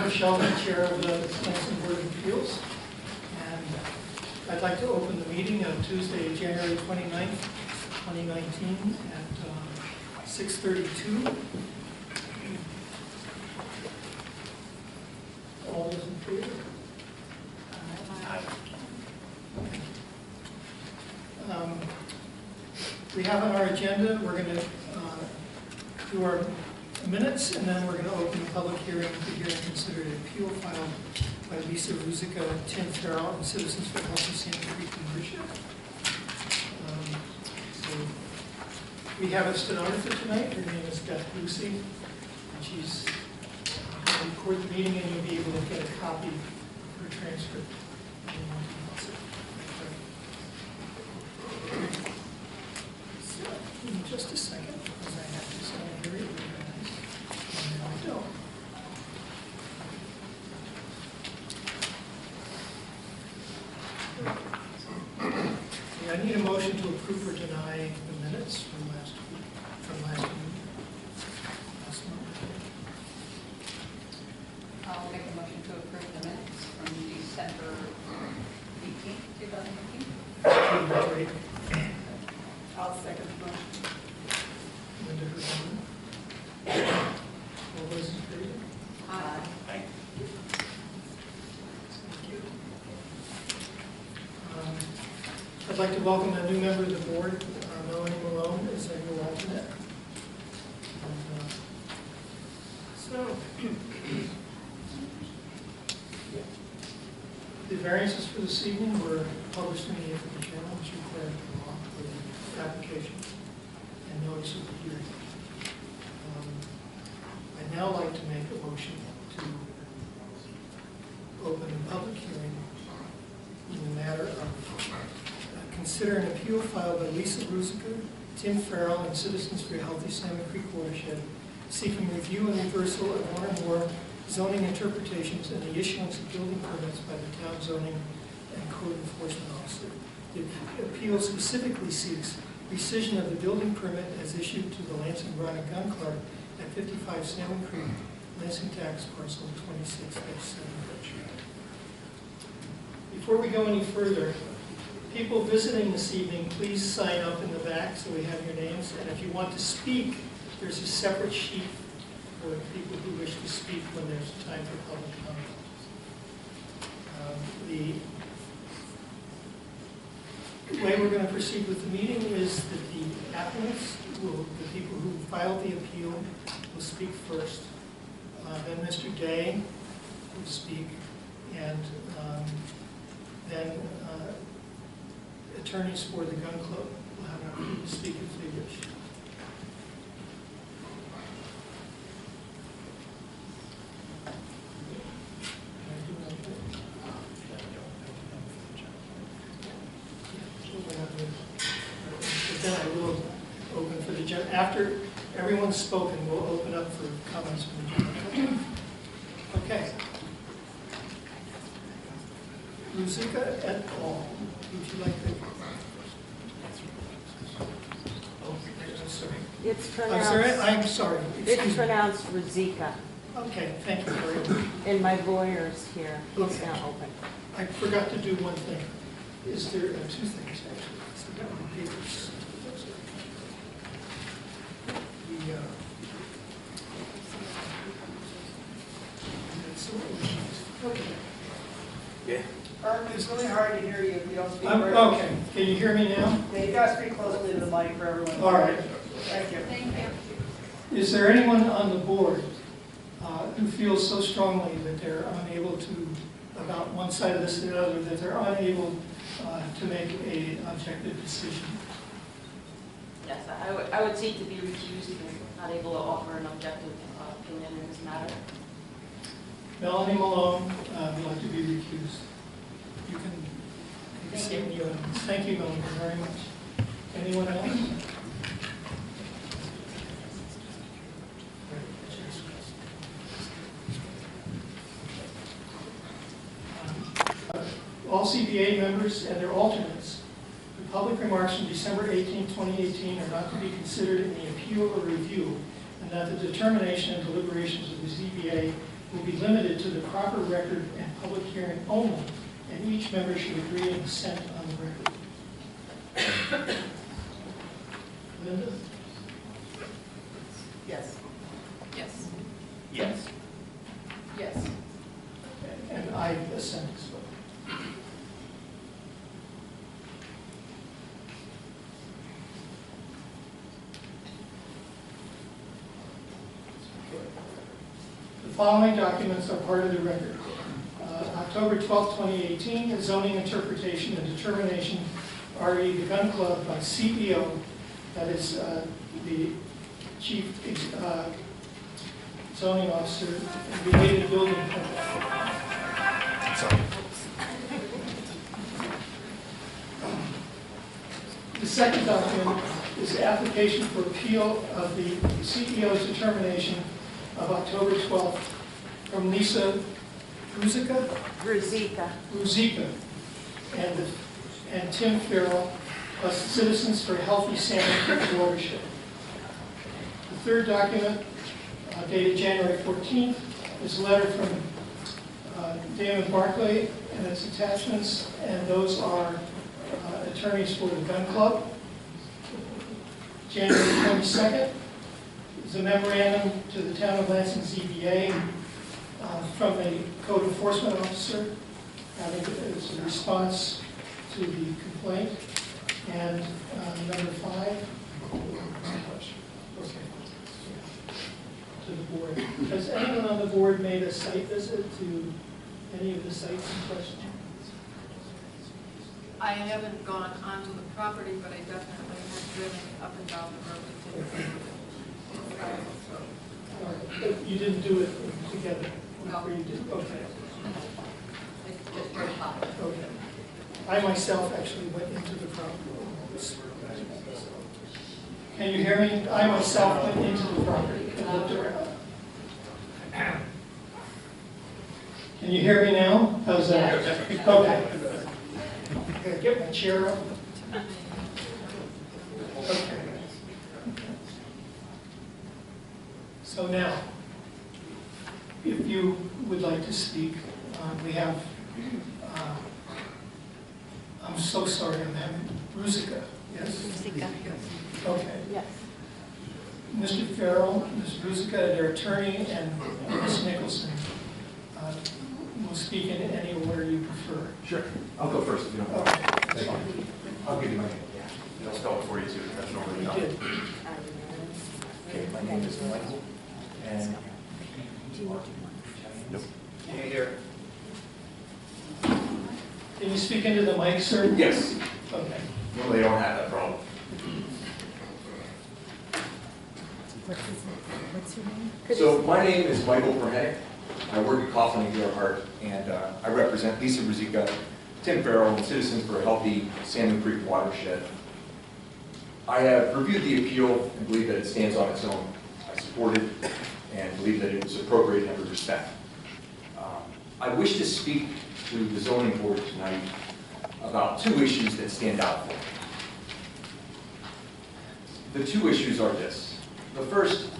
Jennifer Sheldon, Chair of the Lansing Board of Appeals. And I'd like to open the meeting on Tuesday, January 29th, 2019 at 6:32. All those in favor? We have on our agenda, we're going to do our minutes, and then we're going to open the public hearing to hear and consider an appeal filed by Lisa Ruzica, Tim Farrell, and Citizens for Healthy Sand Creek Membership. So we have a stenographer tonight. Her name is Beth Lucy, and she's going to record the meeting, and you'll be able to get a copy of her transcript. In just a second, because I have to sign very organized, and then I don't. Yeah, I need a motion to approve or deny the minutes from last week, last month. I'll make a motion to approve the minutes from December 18th, 2018. I'll second the motion. Linda Herman. All those in favor? Aye. Thank you. I'd like to welcome a new member of the board, Melanie Malone, as a new alternate. And, the variances for this evening were published in the African Journal, which required the law for the application and notice of the hearing. I'd now like to make a motion to open a public hearing in the matter of consider an appeal filed by Lisa Ruzica, Tim Farrell, and Citizens for a Healthy Salmon Creek Watershed, seeking review and reversal of one or more zoning interpretations and the issuance of building permits by the town zoning and code enforcement officer. The appeal specifically seeks rescission of the building permit as issued to the Lansing Rod and Gun Club at 55 Salmon Creek, Lansing tax parcel 26-7. Before we go any further, people visiting this evening, please sign up in the back so we have your names. And if you want to speak, there's a separate sheet for people who wish to speak when there's time for public comment. The way we're going to proceed with the meeting is that the applicants, the people who filed the appeal, will speak first. Then Mr. Day will speak, and then attorneys for the gun club will have an opportunity to speak if they wish. Then I will open for the general. After everyone's spoken, we'll open up for comments from the general. Okay. Ruzica et al. Would you like to? Oh, sorry. It's pronounced. I'm sorry. It's pronounced Ruzica. Okay, thank you very much. And my lawyer's here. He's Okay. now open. I forgot to do one thing. Is there two things actually? So that one papers. Okay. Yeah. It's really hard to hear you if you don't speak very Okay. Can you hear me now? Yeah, you gotta speak closely to the mic for everyone. All right. Thank you. Thank you. Is there anyone on the board who feels so strongly that they're unable to, about one side of this or the other, that they're unable to make an objective decision? Yes, I would seek to be recused and not able to offer an objective opinion in this matter. Melanie Malone would like to be recused. You can take a seat in the audience. Thank you, Melanie, very much. Anyone else? All ZBA members and their alternates, the public remarks from December 18, 2018 are not to be considered in the appeal or review, and that the determination and deliberations of the ZBA will be limited to the proper record and public hearing only, and each member should agree and assent on the record. Linda? Yes. Yes. Yes. Yes. And I assent as well. The following documents are part of the record. October 12, 2018, a zoning interpretation and determination, RE the Gun Club by CEO, that is the chief zoning officer, and related building permit. The second document is the application for appeal of the CEO's determination of October 12th from Lisa Ruzicka and Tim Farrell, plus Citizens for Healthy Salmon Creek Watershed. The third document, dated January 14th, is a letter from Damon Barclay and its attachments, and those are attorneys for the Gun Club. January 22nd is a memorandum to the Town of Lansing ZBA from a code enforcement officer having as a response to the complaint. And number 5, to the board. Has anyone on the board made a site visit to any of the sites in question? I haven't gone onto the property, but I definitely have driven up and down the road to take But you didn't do it together? No. Or you did? Okay. It's just very hot. Okay. I myself actually went into the property. Can you hear me? I myself went into the property and looked around. Can you hear me now? How's that? Okay. I'm gonna get my chair up. Okay. So now, if you would like to speak, we have, I'm so sorry, I'm having Ruzicka, yes? Okay. Yes. Mr. Farrell, Ms. Ruzicka, their attorney, and Ms. Nicholson will speak in any order you prefer. Sure. I'll go first if you don't mind. Okay. I'll give you my name. I'll spell it for you too. That's normally You not. did. Okay, my name is Michael. And nope. Can you hear? Can you speak into the mic, sir? Yes. Okay. Normally I don't have that problem. What's your name? So my name is Michael Permenick. I work at Coughlin and Gerhardt, and I represent Lisa Ruzicka, Tim Farrell, and Citizens for a Healthy Salmon Creek Watershed. I have reviewed the appeal and believe that it stands on its own. I support it and believe that it was appropriate in every respect. I wish to speak to the zoning board tonight about 2 issues that stand out for me. The 2 issues are this. The first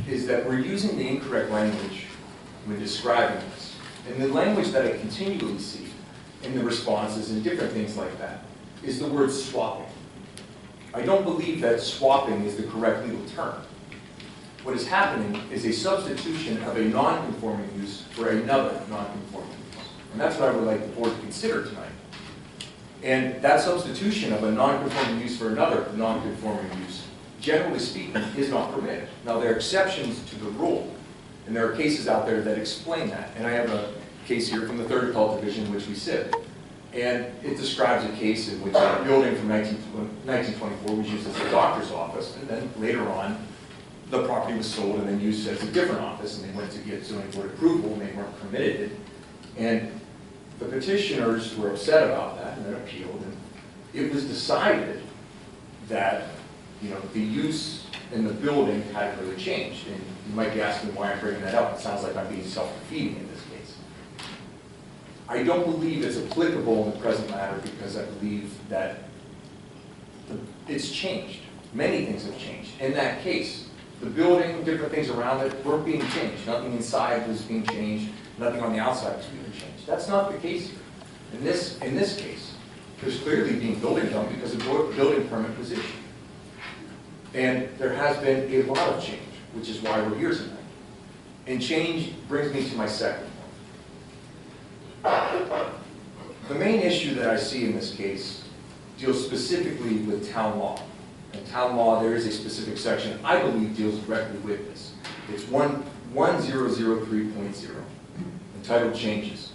is that we're using the incorrect language when describing this. And the language that I continually see in the responses and different things like that is the word swapping. I don't believe that swapping is the correct legal term. What is happening is a substitution of a non-conforming use for another non-conforming use. And that's what I would like the board to consider tonight. And that substitution of a non-conforming use for another non-conforming use, generally speaking, is not permitted. Now, there are exceptions to the rule, and there are cases out there that explain that. And I have a case here from the 3rd Appellate Division, which we sit. And it describes a case in which a building from 1924 was used as a doctor's office, and then later on, the property was sold and then used as a different office, and they went to get zoning board approval, and they weren't permitted it. And the petitioners were upset about that, and then appealed, and it was decided that, the use in the building hadn't really changed. And you might be asking why I'm bringing that up. It sounds like I'm being self-defeating in this case. I don't believe it's applicable in the present matter because I believe that it's changed. Many things have changed. In that case, The building, different things around it weren't being changed. Nothing inside was being changed. Nothing on the outside was being changed. That's not the case here. In this case, there's clearly being building done because a building permit was issued. And there has been a lot of change, which is why we're here tonight. And change brings me to my second point. The main issue that I see in this case deals specifically with town law. In town law, there is a specific section I believe deals directly with this. It's 1003.0, entitled Changes.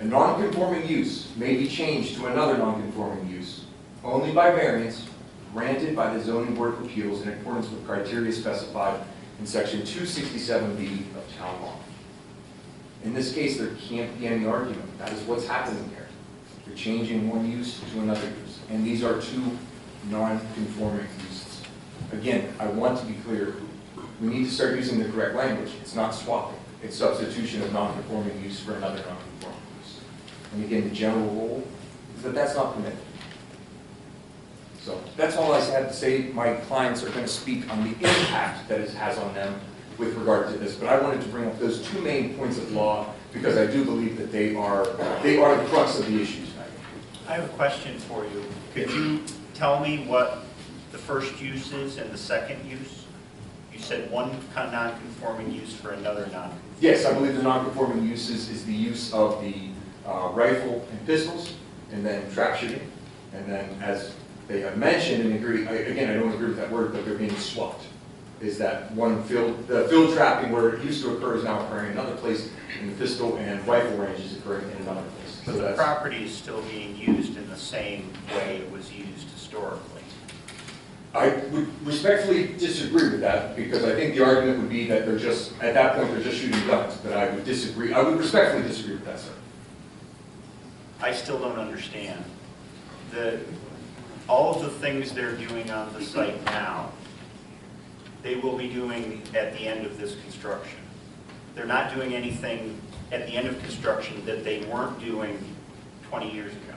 A non-conforming use may be changed to another non-conforming use only by variance granted by the Zoning Board of Appeals in accordance with criteria specified in Section 267B of town law. In this case, there can't be any argument. That is what's happening here. You're changing one use to another use, and these are two non-conforming uses. Again, I want to be clear, we need to start using the correct language. It's not swapping. It's substitution of non-conforming use for another non-conforming use. And again, the general rule is that that's not permitted. So that's all I had to say. My clients are going to speak on the impact that it has on them with regard to this, but I wanted to bring up those two main points of law because I do believe that they are the crux of the issue tonight. I have a question for you. Could you tell me what the first use is and the second use? You said one non-conforming use for another non-conforming. Yes, I believe the non-conforming uses is the use of the rifle and pistols, and then trap shooting, and then as they have mentioned and agree, again, I don't agree with that word, but they're being swapped. Is that one field trapping where it used to occur is now occurring in another place, and the pistol and rifle range is occurring in another place. So the property is still being used in the same way it was used historically. I would respectfully disagree with that because I think the argument would be that they're just, at that point, they're just shooting guns, but I would disagree. I would respectfully disagree with that, sir. I still don't understand. All of the things they're doing on the site now, they will be doing at the end of this construction. They're not doing anything at the end of construction that they weren't doing 20 years ago.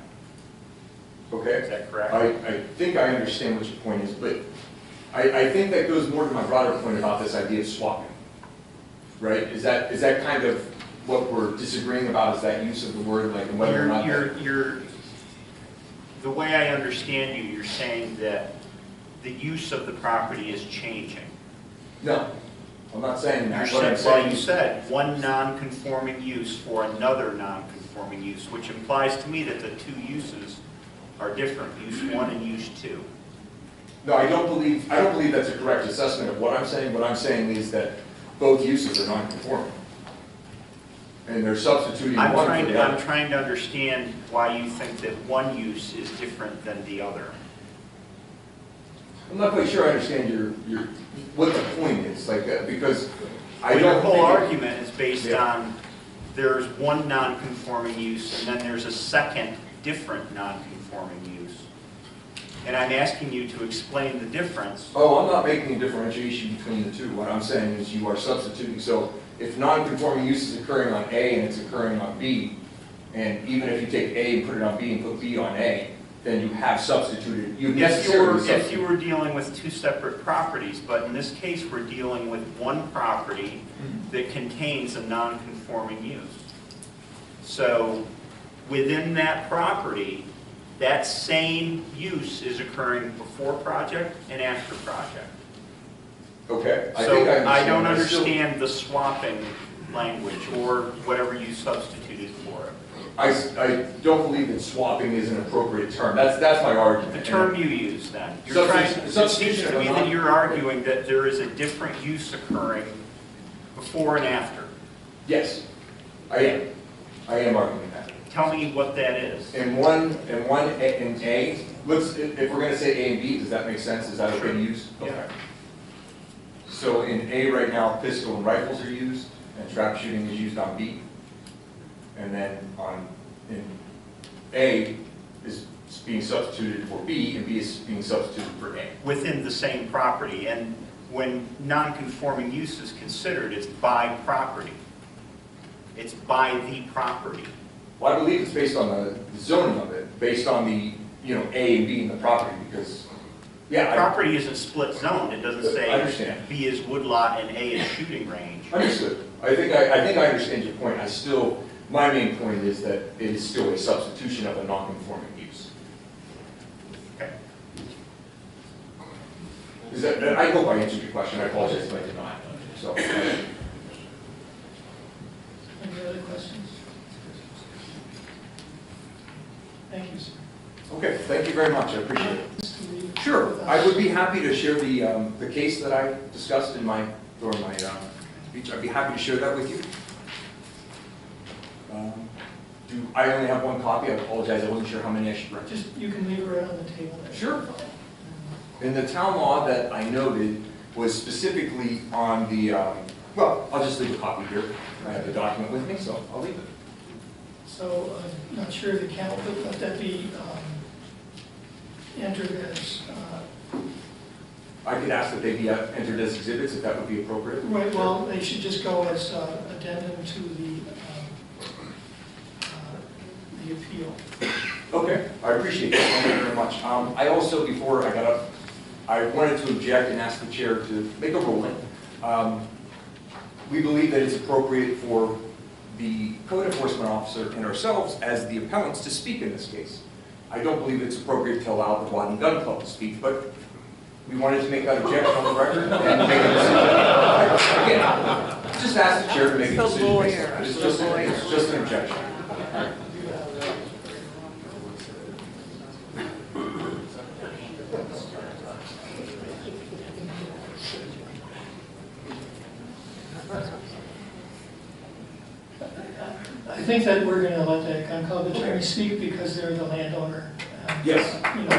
Okay. Is that correct? I think I understand what your point is, but I think that goes more to my broader point about this idea of swapping, right? Is that kind of what we're disagreeing about, is that use of the word, like whether or not... The way I understand you, you're saying that the use of the property is changing. No, I'm not saying that. You said one non-conforming use for another non-conforming use, which implies to me that the two uses are different, use one and use two. No, I don't believe that's a correct assessment of what I'm saying. What I'm saying is that both uses are non-conforming. And they're substituting one for the other. I'm trying to understand why you think that one use is different than the other. I'm not quite sure I understand what the point is, because I don't. Your whole argument is based on there's one non-conforming use and then there's a second different non-conforming use. And I'm asking you to explain the difference. Oh, I'm not making a differentiation between the two. What I'm saying is you are substituting. So if non-conforming use is occurring on A and it's occurring on B, and even if you take A and put it on B and put B on A, then you have substituted. If you were dealing with two separate properties, but in this case we're dealing with one property that contains a non-conforming use. So within that property, that same use is occurring before project and after project. Okay. I don't understand the swapping language or whatever you substituted for it. I don't believe that swapping is an appropriate term. That's my argument. The term you use then. It seems to me that you're arguing that there is a different use occurring before and after. Yes, I am. I am arguing that. Tell me what that is. In A, if we're going to say A and B, does that make sense? Is that okay to use? Yeah. Okay. So in A right now, pistol and rifles are used, and trap shooting is used on B. And then in A is being substituted for B, and B is being substituted for A. Within the same property, and when non-conforming use is considered, it's by property. It's by the property. Well, I believe it's based on the zoning of it, based on the A and B in the property, because Yeah, Property isn't split zoned, it doesn't I say understand. B is woodlot and A is shooting range. Understood. I think I understand your point. My main point is that it is still a substitution of a non-conforming use. Okay. I hope I answered your question. I apologize if I did not. So. Any other questions? Thank you, sir. Okay, thank you very much. I appreciate it. Mr. Lee, Sure, with us. I would be happy to share the case that I discussed during my speech. I'd be happy to share that with you. I only have one copy. I apologize. I wasn't sure how many I should bring. Just, you can leave it right on the table there. Sure. And the town law that I noted was specifically on the, well, I'll just leave a copy here. I have the document with me, so I'll leave it. So I'm not sure the count, but let that be entered as, I could ask that they be entered as exhibits if that would be appropriate. right, well, they should just go as addendum to the appeal. Okay, I appreciate that. Thank you very much. I also, before I got up, I wanted to object and ask the chair to make a ruling. We believe that it's appropriate for the code enforcement officer and ourselves as the appellants to speak in this case. I don't believe it's appropriate to allow the Rod and Gun Club to speak, but we wanted to make that objection on the record and make a decision. Again, just ask the chair to make a The decision. lawyer. It's just an objection. I think that we're going to let the gun club attorney speak because they're the landowner. Yes. You know,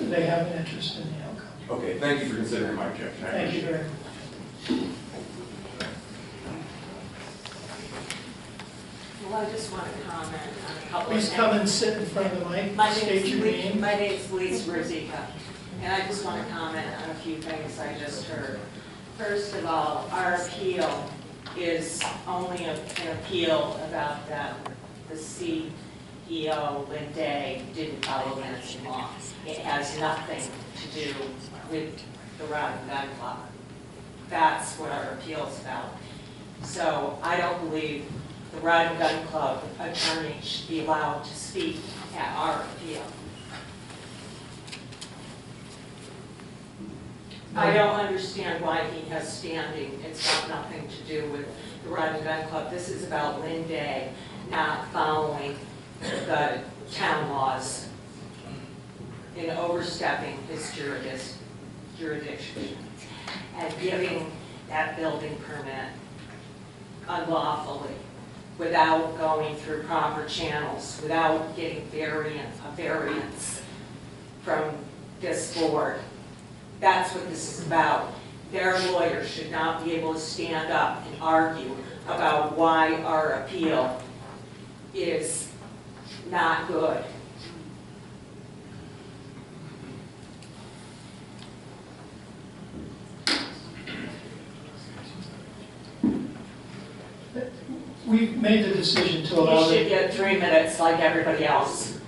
they have an interest in the outcome. Okay, thank you for considering my objection. I Thank you appreciate it. very much. Well, I just want to comment on a couple of Please things. come and sit in front of the mic, My state your name. name's Lisa Rosika, and I just want to comment on a few things I just heard. First of all, our appeal is only an appeal about that the CEO, Lynn Day, didn't follow Lansing law. It has nothing to do with the Rod and Gun Club. That's what our appeal's about. So I don't believe the Rod and Gun Club attorney should be allowed to speak at our appeal. I don't understand why he has standing. It's got nothing to do with the Rod and Gun Club. This is about Lynn Day not following the town laws in overstepping his jurisdiction and giving that building permit unlawfully without going through proper channels, without getting a variance from this board. That's what this is about. Their lawyers should not be able to stand up and argue about why our appeal is not good. We've made the decision to He allow should the, get 3 minutes like everybody else.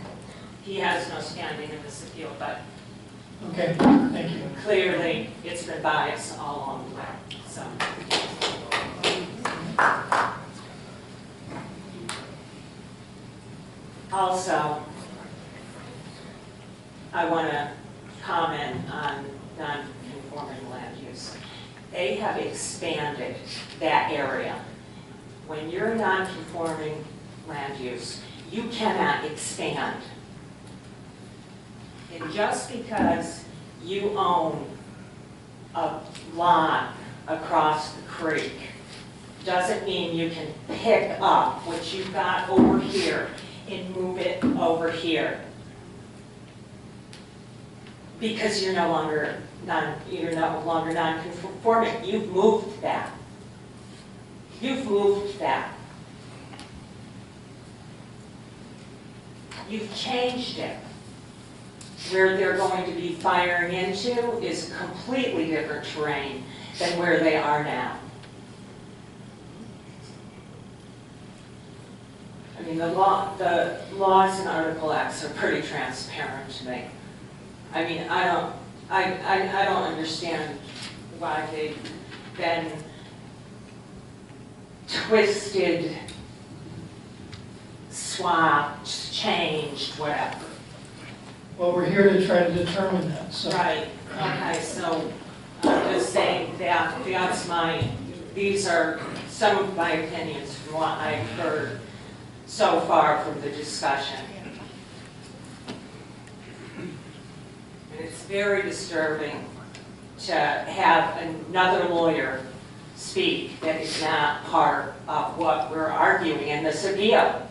He has no standing in this appeal, but okay, thank you. clearly it's been biased all along the way, so. Also, I want to comment on non-conforming land use. They have expanded that area. When you're non-conforming land use, you cannot expand. And just because you own a lot across the creek doesn't mean you can pick up what you've got over here and move it over here. Because you're no longer non-conforming. You've moved that. You've moved that. You've changed it. Where they're going to be firing into is completely different terrain than where they are now. mean, the laws in Article X are pretty transparent to me. I mean, I don't understand why they've been twisted, swapped, changed, whatever. Well, we're here to try to determine that, so. Right, okay, so I'm just saying that these are some of my opinions from what I've heard so far from the discussion. And it's very disturbing to have another lawyer speak that is not part of what we're arguing in this appeal.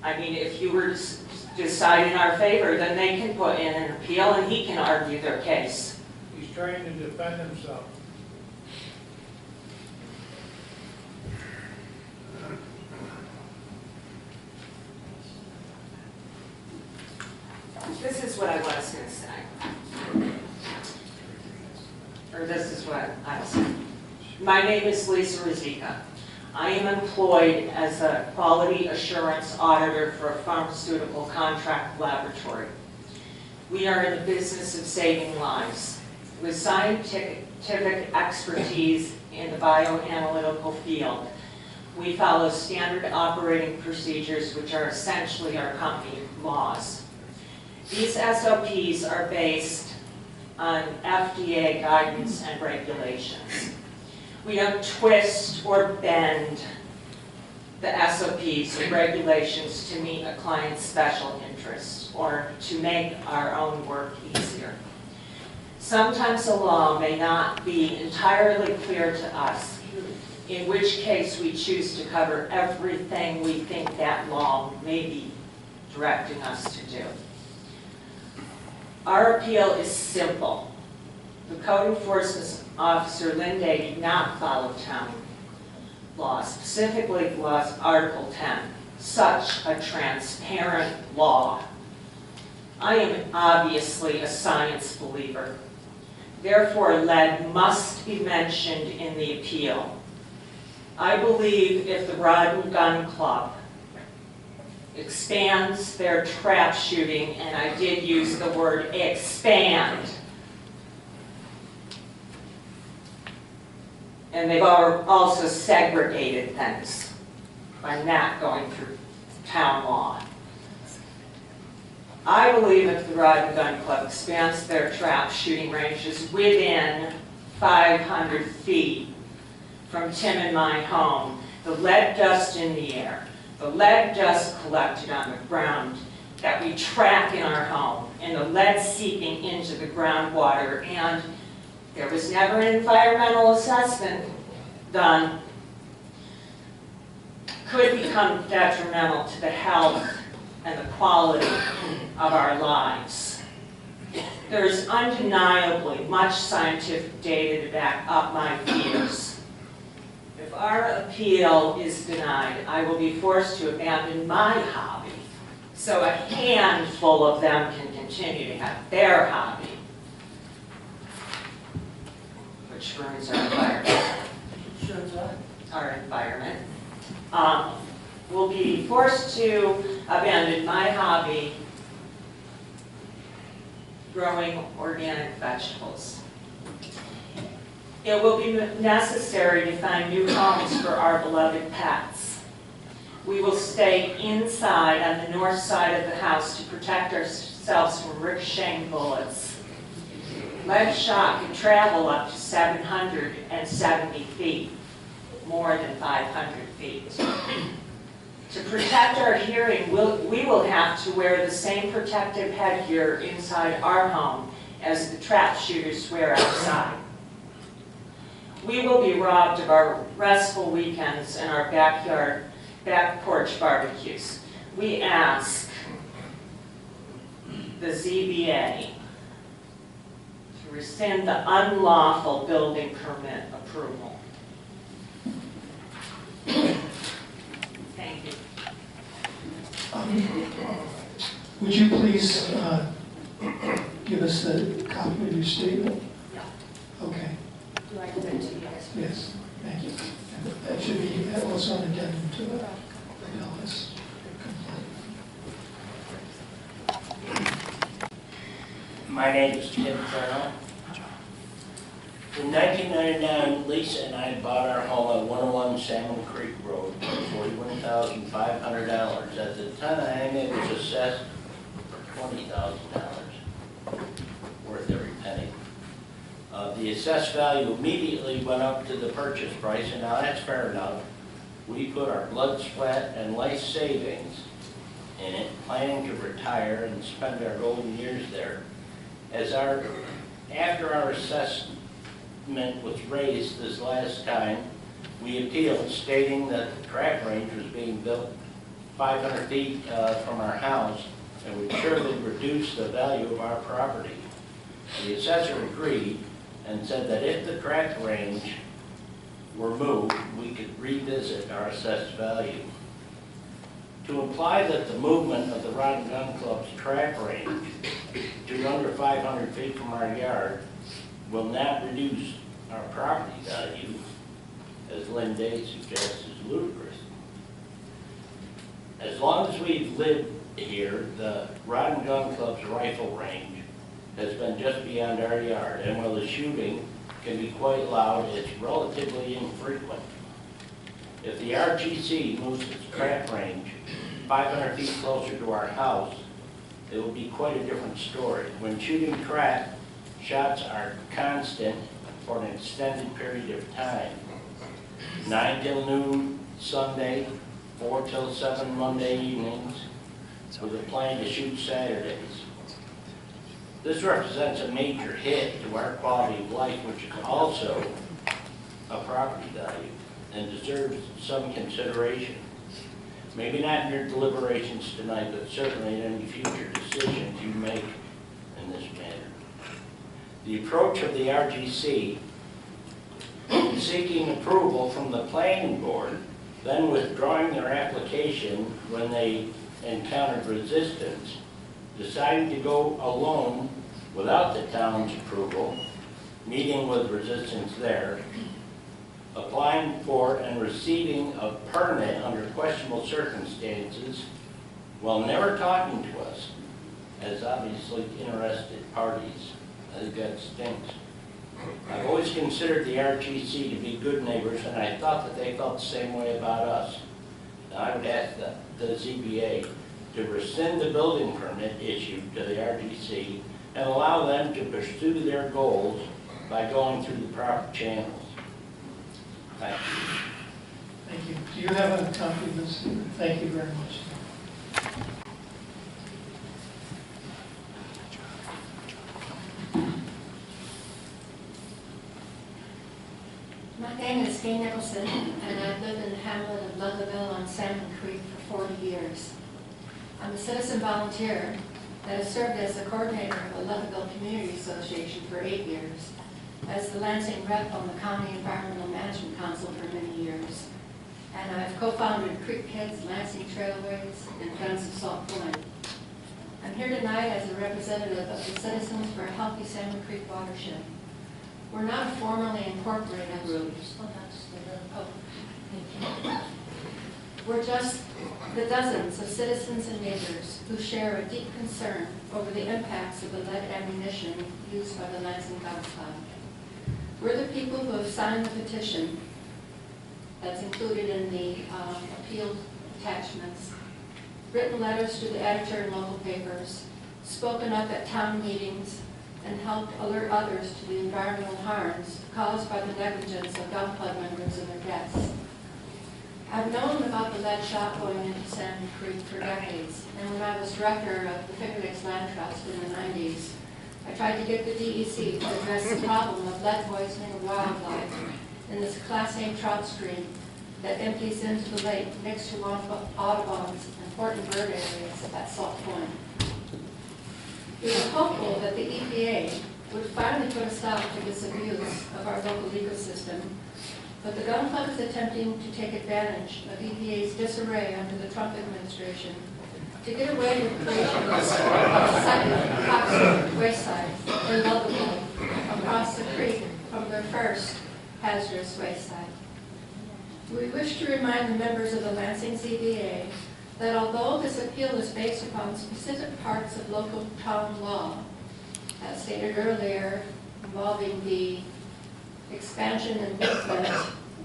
I mean, if you were to decide in our favor, then they can put in an appeal and he can argue their case. He's trying to defend himself. This is what I was going to say. Or this is what I was saying. My name is Lisa Ruzicka. I am employed as a quality assurance auditor for a pharmaceutical contract laboratory. We are in the business of saving lives. With scientific expertise in the bioanalytical field, we follow standard operating procedures, which are essentially our company laws. These SOPs are based on FDA guidance and regulations. We don't twist or bend the SOPs or regulations to meet a client's special interests or to make our own work easier. Sometimes the law may not be entirely clear to us, in which case we choose to cover everything we think that law may be directing us to do. Our appeal is simple. The code enforcement officer, Lynn Day, did not follow town law, specifically laws Article 10, such a transparent law. I am obviously a science believer. Therefore, lead must be mentioned in the appeal. I believe if the Rod and Gun Club expands their trap shooting, and I did use the word expand, and they've also segregated things by not going through town law. I believe if the Rod and Gun Club expands their trap shooting ranges within 500 feet from Tim and my home, the lead dust in the air, the lead dust collected on the ground that we track in our home, and the lead seeping into the groundwater, and there was never an environmental assessment done, could become detrimental to the health and the quality of our lives. There's undeniably much scientific data to back up my fears. If our appeal is denied, I will be forced to abandon my hobby so a handful of them can continue to have their hobby, which ruins our environment. Our environment. Will be forced to abandon my hobby growing organic vegetables. It will be necessary to find new homes for our beloved pets. We will stay inside on the north side of the house to protect ourselves from ricocheting bullets. Lead shot can travel up to 770 feet, more than 500 feet. To protect our hearing, we will have to wear the same protective headgear inside our home as the trap shooters wear outside. We will be robbed of our restful weekends and our back porch barbecues. We ask the ZBA to rescind the unlawful building permit approval. Thank you. Would you please give us a copy of your statement? Yeah. Okay, Do I give it to you guys? yes, thank you. And that should be also an addendum to the bill. My name is Tim Farrell. In 1999, Lisa and I bought our home at 101 Salmon Creek Road for $41,500. At the time, it was assessed for $20,000, worth every penny. The assessed value immediately went up to the purchase price, and now that's fair enough. We put our blood, sweat, and life savings in it, planning to retire and spend our golden years there. After our assessment was raised this last time, we appealed, stating that the track range was being built 500 feet from our house and would surely reduce the value of our property. The assessor agreed and said that if the track range were moved, we could revisit our assessed value. To imply that the movement of the Rod and Gun Club's track range to under 500 feet from our yard will not reduce our property value, as Lynn Day suggests, is ludicrous. As long as we've lived here, the Rod and Gun Club's rifle range has been just beyond our yard, and while the shooting can be quite loud, it's relatively infrequent. If the RGC moves its track range 500 feet closer to our house, it will be quite a different story. When shooting track, shots are constant for an extended period of time. 9 till noon Sunday, 4 till 7 Monday evenings, with a plan to shoot Saturdays. This represents a major hit to our quality of life, which is also a property value and deserves some consideration. Maybe not in your deliberations tonight, but certainly in any future decisions you make in this matter. The approach of the RGC in seeking approval from the planning board, then withdrawing their application when they encountered resistance, deciding to go alone without the town's approval, meeting with resistance there, applying for and receiving a permit under questionable circumstances while never talking to us as obviously interested parties. I think that stinks. I've always considered the RGC to be good neighbors, and I thought that they felt the same way about us. Now, I would ask the ZBA to rescind the building permit issued to the RGC and allow them to pursue their goals by going through the proper channels. Thank you. Thank you. Do you have a copy of this? Thank you very much. My name is Gay Nicholson, and I've lived in the hamlet of Ludlaville on Salmon Creek for 40 years. I'm a citizen volunteer that has served as the coordinator of the Ludlaville Community Association for 8 years, as the Lansing rep on the County Environmental Management Council for many years, and I've co-founded Creek Kids, Lansing Trailways, and Friends of Salt Point. I'm here tonight as a representative of the Citizens for a Healthy Salmon Creek Watershed. We're not a formally incorporated group. We're just the dozens of citizens and neighbors who share a deep concern over the impacts of the lead ammunition used by the Lansing Gun Club. We're the people who have signed the petition that's included in the appeal attachments, written letters to the editor in local papers, spoken up at town meetings, and helped alert others to the environmental harms caused by the negligence of gun club members and their guests. I've known about the lead shot going into Salmon Creek for decades, and when I was director of the Finger Lakes Land Trust in the 90s, I tried to get the DEC to address the problem of lead poisoning of wildlife in this Class A trout stream that empties into the lake next to one of Audubon's important bird areas at Salt Point. We were hopeful that the EPA would finally put a stop to this abuse of our local ecosystem, but the gun club is attempting to take advantage of EPA's disarray under the Trump administration to get away with the creation of a second toxic waste site in Ludlaville across the creek from their first hazardous waste site. We wish to remind the members of the Lansing ZBA that although this appeal is based upon specific parts of local town law, as stated earlier, involving the expansion and movement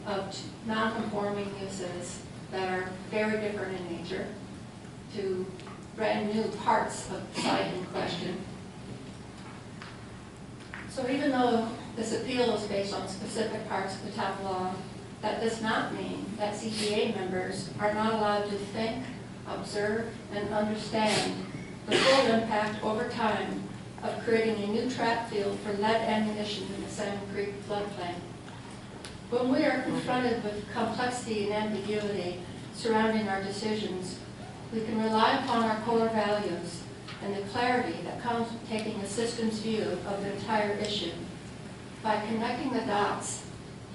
of non-conforming uses that are very different in nature to brand new parts of the site in question. So even though this appeal is based on specific parts of the town law, that does not mean that ZBA members are not allowed to think, observe, and understand the full impact over time of creating a new trap field for lead ammunition in the Salmon Creek floodplain. When we are confronted with complexity and ambiguity surrounding our decisions, we can rely upon our core values and the clarity that comes with taking a systems view of the entire issue. By connecting the dots,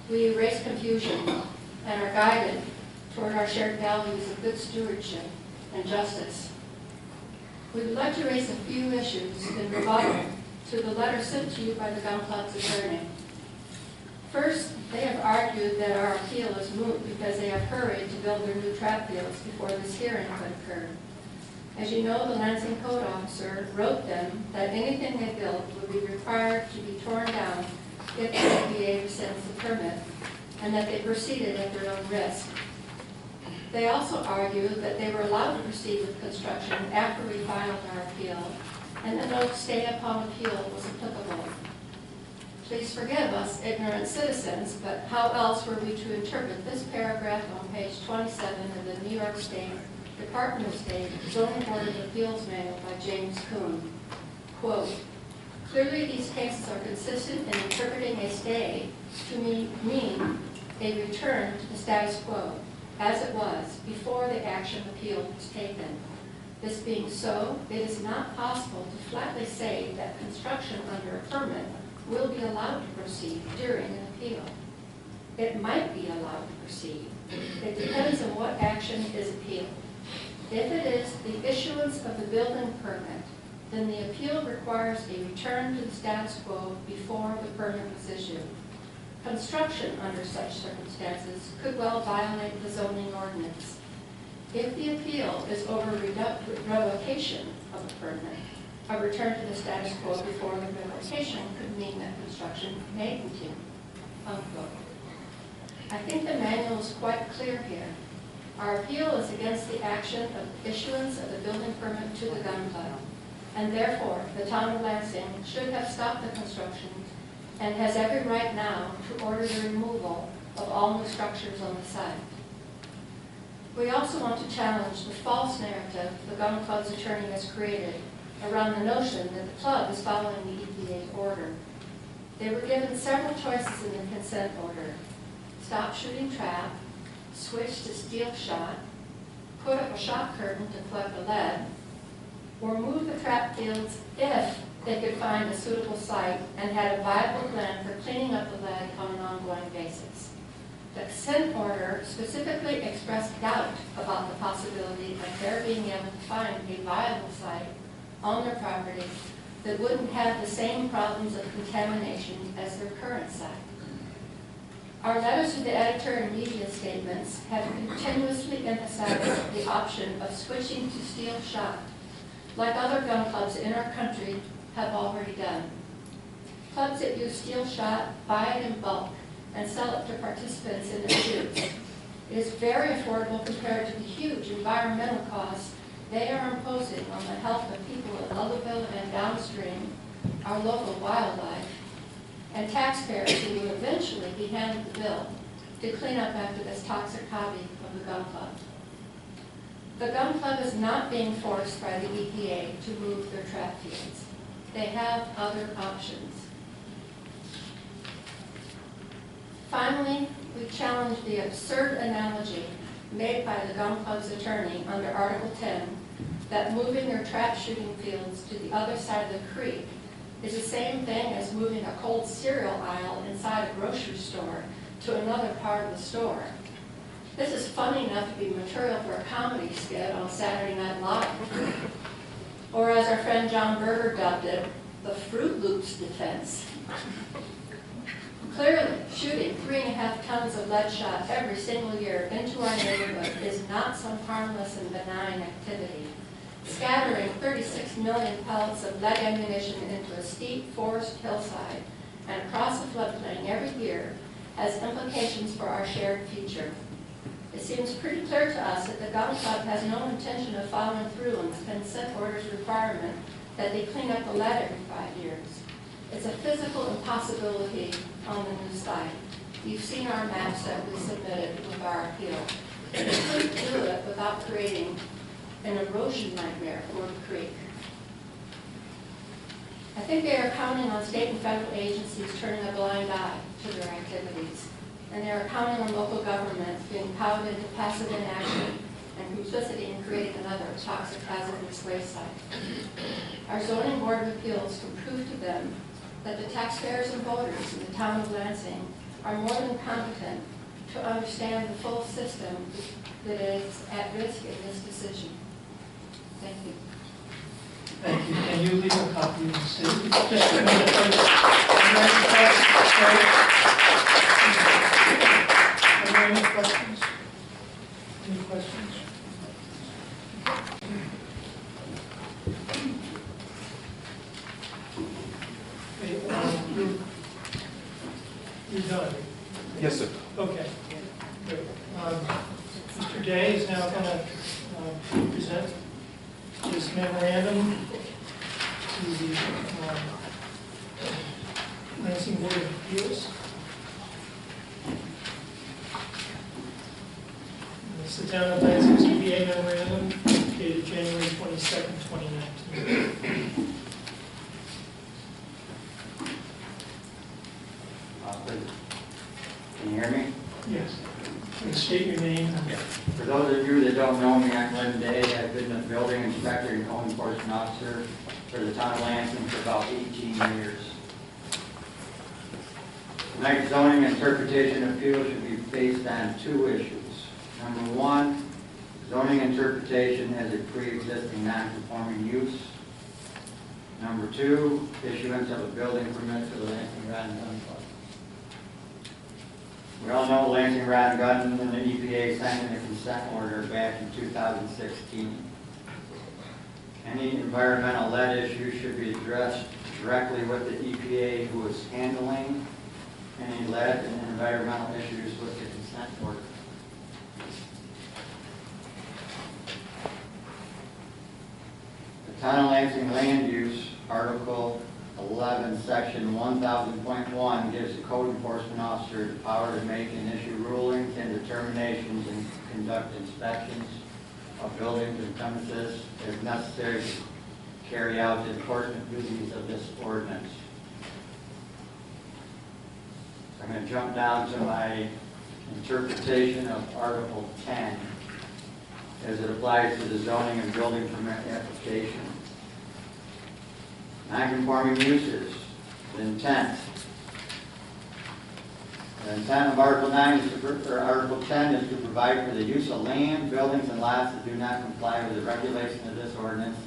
we erase confusion and are guided toward our shared values of good stewardship and justice. We would like to raise a few issues in rebuttal to the letter sent to you by the gun club's attorney. First, they have argued that our appeal is moot because they have hurried to build their new trap fields before this hearing could occur. As you know, the Lansing code officer wrote them that anything they built would be required to be torn down if the ZBA rescinds the permit, and that they proceeded at their own risk. They also argued that they were allowed to proceed with construction after we filed our appeal, and that no stay upon appeal was applicable. Please forgive us, ignorant citizens, but how else were we to interpret this paragraph on page 27 of the New York State Department of State Zoning Board of Appeals Manual by James Kuhn? Quote, clearly these cases are consistent in interpreting a stay to mean a return to the status quo, as it was before the action appeal was taken. This being so, it is not possible to flatly say that construction under a permit will be allowed to proceed during an appeal. It might be allowed to proceed. It depends on what action is appealed. If it is the issuance of the building permit, then the appeal requires a return to the status quo before the permit was issued. Construction under such circumstances could well violate the zoning ordinance. If the appeal is over revocation of the permit, a return to the status quo before the revocation could mean that construction may continue, unquote. I think the manual is quite clear here. Our appeal is against the action of issuance of the building permit to the gun club, and therefore the town of Lansing should have stopped the construction and has every right now to order the removal of all new structures on the site. We also want to challenge the false narrative the gun club's attorney has created around the notion that the club is following the EPA's order. They were given several choices in the consent order: stop shooting trap, switch to steel shot, put up a shot curtain to collect the lead, or move the trap fields if they could find a suitable site and had a viable plan for cleaning up the lead on an ongoing basis. The consent order specifically expressed doubt about the possibility of their being able to find a viable site on their property that wouldn't have the same problems of contamination as their current site. Our letters to the editor and media statements have continuously emphasized the option of switching to steel shot, like other gun clubs in our country have already done. Clubs that use steel shot buy it in bulk and sell it to participants in their shoots. It is very affordable compared to the huge environmental costs they are imposing on the health of people in Ludlow and downstream, our local wildlife, and taxpayers who will eventually be handed the bill to clean up after this toxic hobby of the gun club. The gun club is not being forced by the EPA to move their trap fields. They have other options. Finally, we challenge the absurd analogy made by the gun club's attorney under Article 10 that moving their trap shooting fields to the other side of the creek is the same thing as moving a cold cereal aisle inside a grocery store to another part of the store. This is funny enough to be material for a comedy skit on Saturday Night Live. Or as our friend John Berger dubbed it, the Fruit Loops defense. Clearly, shooting 3.5 tons of lead shot every single year into our neighborhood is not some harmless and benign activity. scattering 36 million pellets of lead ammunition into a steep forest hillside and across a floodplain every year has implications for our shared future. It seems pretty clear to us that the Gun Club has no intention of following through on the consent order's requirement that they clean up the lead every 5 years. It's a physical impossibility on the new site. You've seen our maps that we submitted with our appeal. They couldn't do it without creating an erosion nightmare for the creek. I think they are counting on state and federal agencies turning a blind eye to their activities. And they are counting on local governments being cowed into passive inaction and complicity in creating another toxic hazardous waste site. Our zoning board of appeals can prove to them that the taxpayers and voters in the town of Lansing are more than competent to understand the full system that is at risk in this decision. Thank you. Thank you. Can you leave a copy of the statement? Just a minute, please. Are there any questions? Any questions? Okay, you're done. Yes, sir. Okay. Great. Mr. Day is now going to present his memorandum to the Lansing Board of Appeals. It's the Town of Lansing ZBA memorandum dated January 22nd, 2019. Can you hear me? Yes. Please state your name. For those of you that don't know me, I'm Lynn Day. I've been a building inspector and code enforcement officer for the town of Lansing for about 18 years. Tonight's zoning interpretation appeal should be based on 2 issues. Number 1, zoning interpretation as a pre-existing non-conforming use. Number 2, issuance of a building permit for the Lansing Rod and Gun Club. We all know Lansing Rod and Gun and the EPA signed a consent order back in 2016. Any environmental lead issue should be addressed directly with the EPA, who is handling any lead and environmental issues with the consent order. The Town of Lansing Land Use, Article 11, Section 1000.1 gives the code enforcement officer the power to make and issue rulings and determinations and conduct inspections of buildings and premises as necessary to carry out the enforcement duties of this ordinance. So I'm going to jump down to my interpretation of Article 10 as it applies to the zoning and building permit application. Non-conforming uses, the intent. The intent of Article 9 is or Article 10 is to provide for the use of land, buildings, and lots that do not comply with the regulation of this ordinance,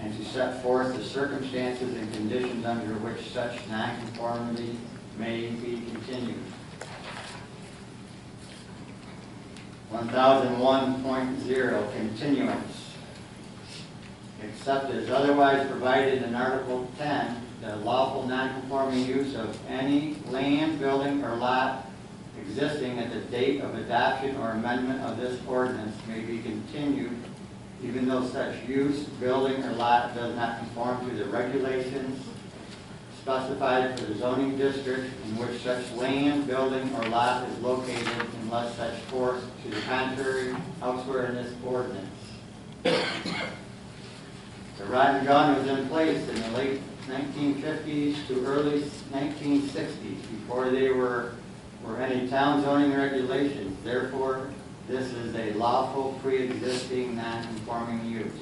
and to set forth the circumstances and conditions under which such non-conformity may be continued. 1001.0 continuance. Except as otherwise provided in Article 10, the lawful non-conforming use of any land, building, or lot existing at the date of adoption or amendment of this ordinance may be continued, even though such use, building, or lot does not conform to the regulations specified for the zoning district in which such land, building, or lot is located, unless such forth to the contrary elsewhere in this ordinance. The rod and gun was in place in the late 1950s to early 1960s before there were any town zoning regulations. Therefore, this is a lawful pre-existing non-conforming use.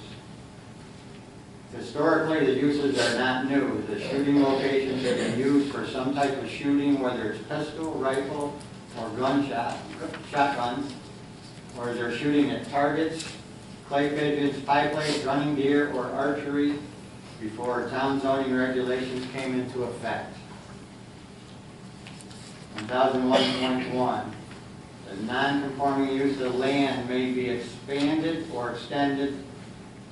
Historically, the uses are not new. The shooting locations have been used for some type of shooting, whether it's pistol, rifle, or shotguns, or they're shooting at targets, clay pigeons, pie plates, running deer, or archery before town zoning regulations came into effect. 1001.1. The non-conforming use of land may be expanded or extended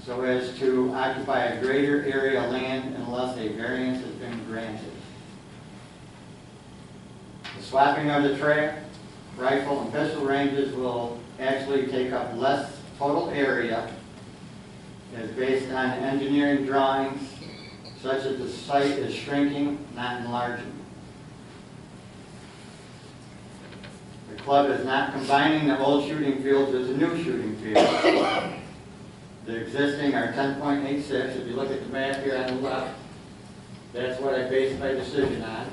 so as to occupy a greater area of land unless a variance has been granted. The swapping of the track, rifle, and pistol ranges will actually take up less total area as based on engineering drawings such that the site is shrinking, not enlarging. The club is not combining the old shooting fields with the new shooting fields. The existing are 10.86. If you look at the map here on the left, that's what I based my decision on.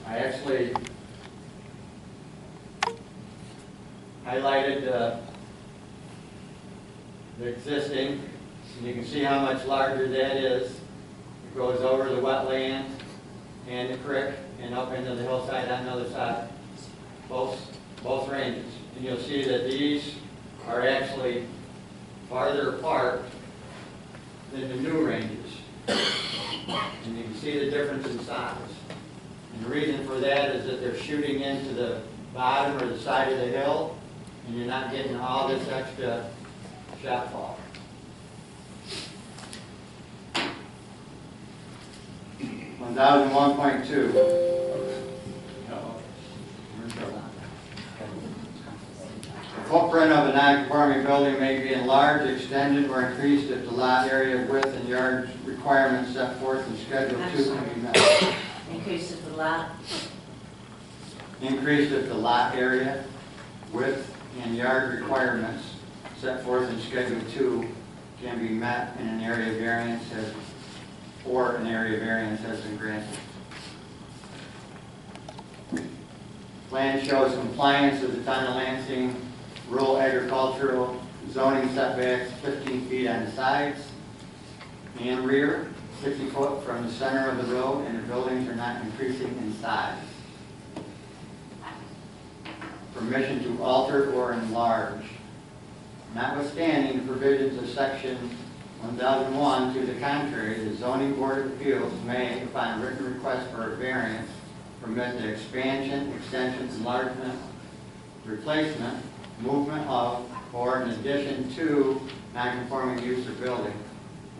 I actually highlighted the existing, and you can see how much larger that is. It goes over the wetland and the creek and up into the hillside on the other side, both ranges. And you'll see that these are actually farther apart than the new ranges. And you can see the difference in size. And the reason for that is that they're shooting into the bottom or the side of the hill, and you're not getting all this extra shot fall. $1,001.2. The footprint of a non-conforming building may be enlarged, extended, or increased if the lot area, width, and yard requirements set forth in Schedule 2 can be met. Increase of the lot. Increased if the lot area, width, and yard requirements set forth in Schedule 2 can be met and an area variance has been granted. Plan shows compliance with the town of Lansing rural agricultural zoning setbacks 15 feet on the sides and rear, 60 foot from the center of the road, and the buildings are not increasing in size. Permission to alter or enlarge. Notwithstanding the provisions of section 1001 to the contrary, the zoning board of appeals may, upon written request for a variance, permit the expansion, extension, enlargement, replacement, movement of, or in addition to non-conforming use or building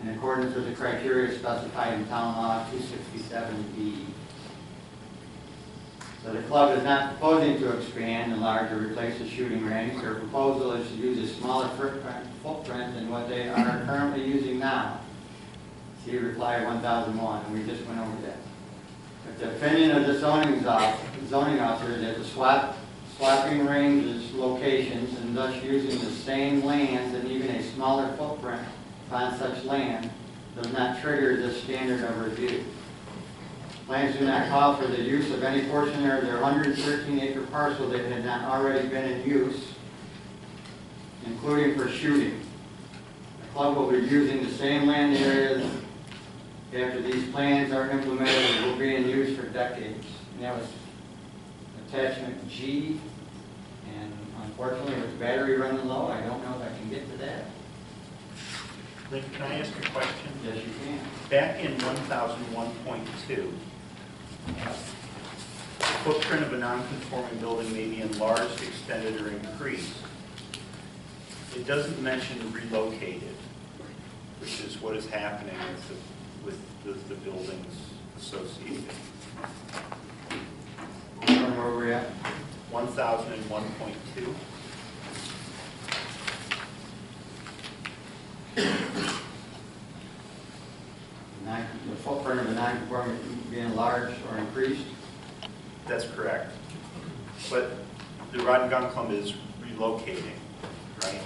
in accordance with the criteria specified in Town Law 267B. So the club is not proposing to expand, enlarge, or replace the shooting range. Their proposal is to use a smaller footprint than what they are currently using now. See reply 1001, and we just went over that. But the opinion of the zoning officer is that the swapping ranges, locations, and thus using the same lands and even a smaller footprint upon such land does not trigger this standard of review. Plans do not call for the use of any portion of their 113-acre parcel that had not already been in use, including for shooting. The club will be using the same land areas after these plans are implemented and will be in use for decades. And that was attachment G, and unfortunately with the battery running low, I don't know if I can get to that. Lynn, can I ask a question? Yes, you can. Back in 1001.2, the footprint of a non-conforming building may be enlarged, extended, or increased. It doesn't mention relocated, which is what is happening with the buildings associated. Where were we at? 1001.2. The footprint of the non-conforming being enlarged or increased? That's correct. But the Rod and Gun Club is relocating, right?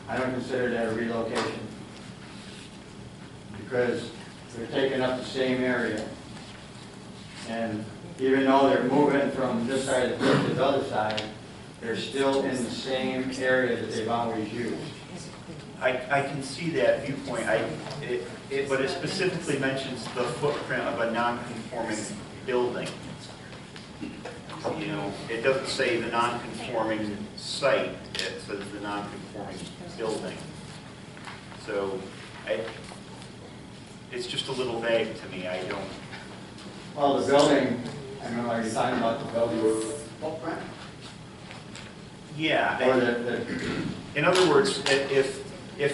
I don't consider that a relocation because they're taking up the same area. And even though they're moving from this side of the cliff to the other side, they're still in the same area that they've always used. I can see that viewpoint, but it specifically mentions the footprint of a non-conforming building. You know, it doesn't say the non-conforming site, it says the non-conforming building. So it's just a little vague to me, I don't. Well, the building, I don't know, are you talking about the building footprint? Yeah. Or In other words, if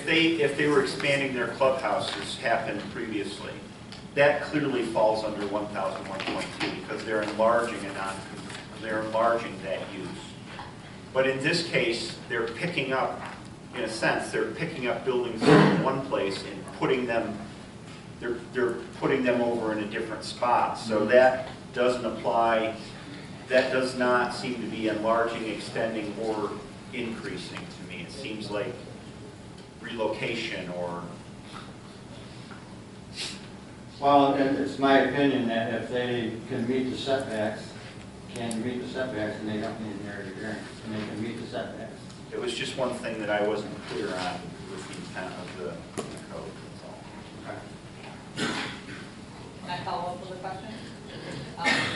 they were expanding their clubhouse, as happened previously, that clearly falls under 1001.2 because they're enlarging that use. But in this case, they're picking up, in a sense, they're picking up buildings in one place and putting them, they're putting them over in a different spot. So that doesn't apply, that does not seem to be enlarging, extending, or increasing to me. It seems like relocation or... Well, and it's my opinion that if they can meet the setbacks, and they don't need an area variance, and they can meet the setbacks. It was just one thing that I wasn't clear on with the intent of the code, that's all. Can I follow up with a question?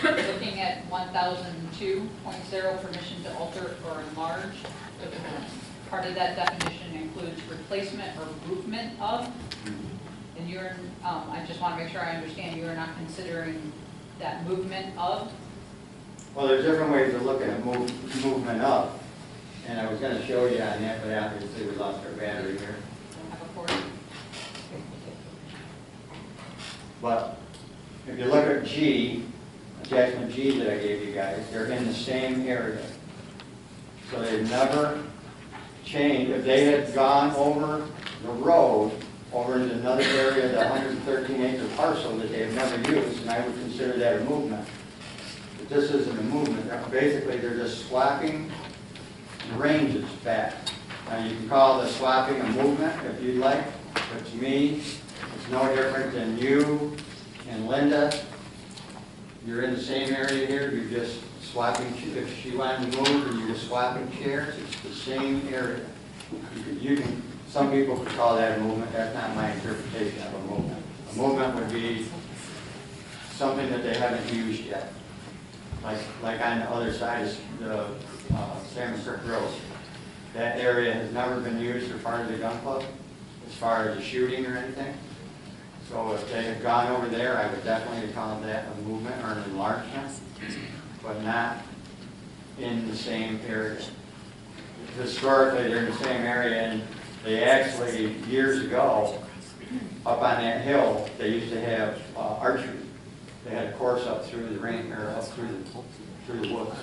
Looking at 1002.0, permission to alter or enlarge, part of that definition includes replacement or movement of, and you're, I just want to make sure I understand, you are not considering that movement of? Well, there's different ways of looking at movement up, and I was going to show you on that, but obviously we lost our battery here. Don't have a cord? But if you look at G, attachment G that I gave you guys, they're in the same area. So they've never changed. If they had gone over the road, over into another area, the 113-acre parcel that they have never used, and I would consider that a movement. But this isn't a movement. Basically, they're just swapping ranges back. Now, you can call the swapping a movement if you'd like, but to me, it's no different than you and Linda. You're in the same area here, you're just swapping, if she wanted to move, and you're just swapping chairs, it's the same area. You can, some people could call that a movement, that's not my interpretation of a movement. A movement would be something that they haven't used yet. Like on the other side of the Salmon Creek Road. That area has never been used for part of the gun club, as far as the shooting or anything. So if they had gone over there, I would definitely call that a movement or an enlargement, but not in the same area. Historically, they're in the same area, and they actually, years ago, up on that hill, they used to have archery. They had a course up through the rain, or up through the woods.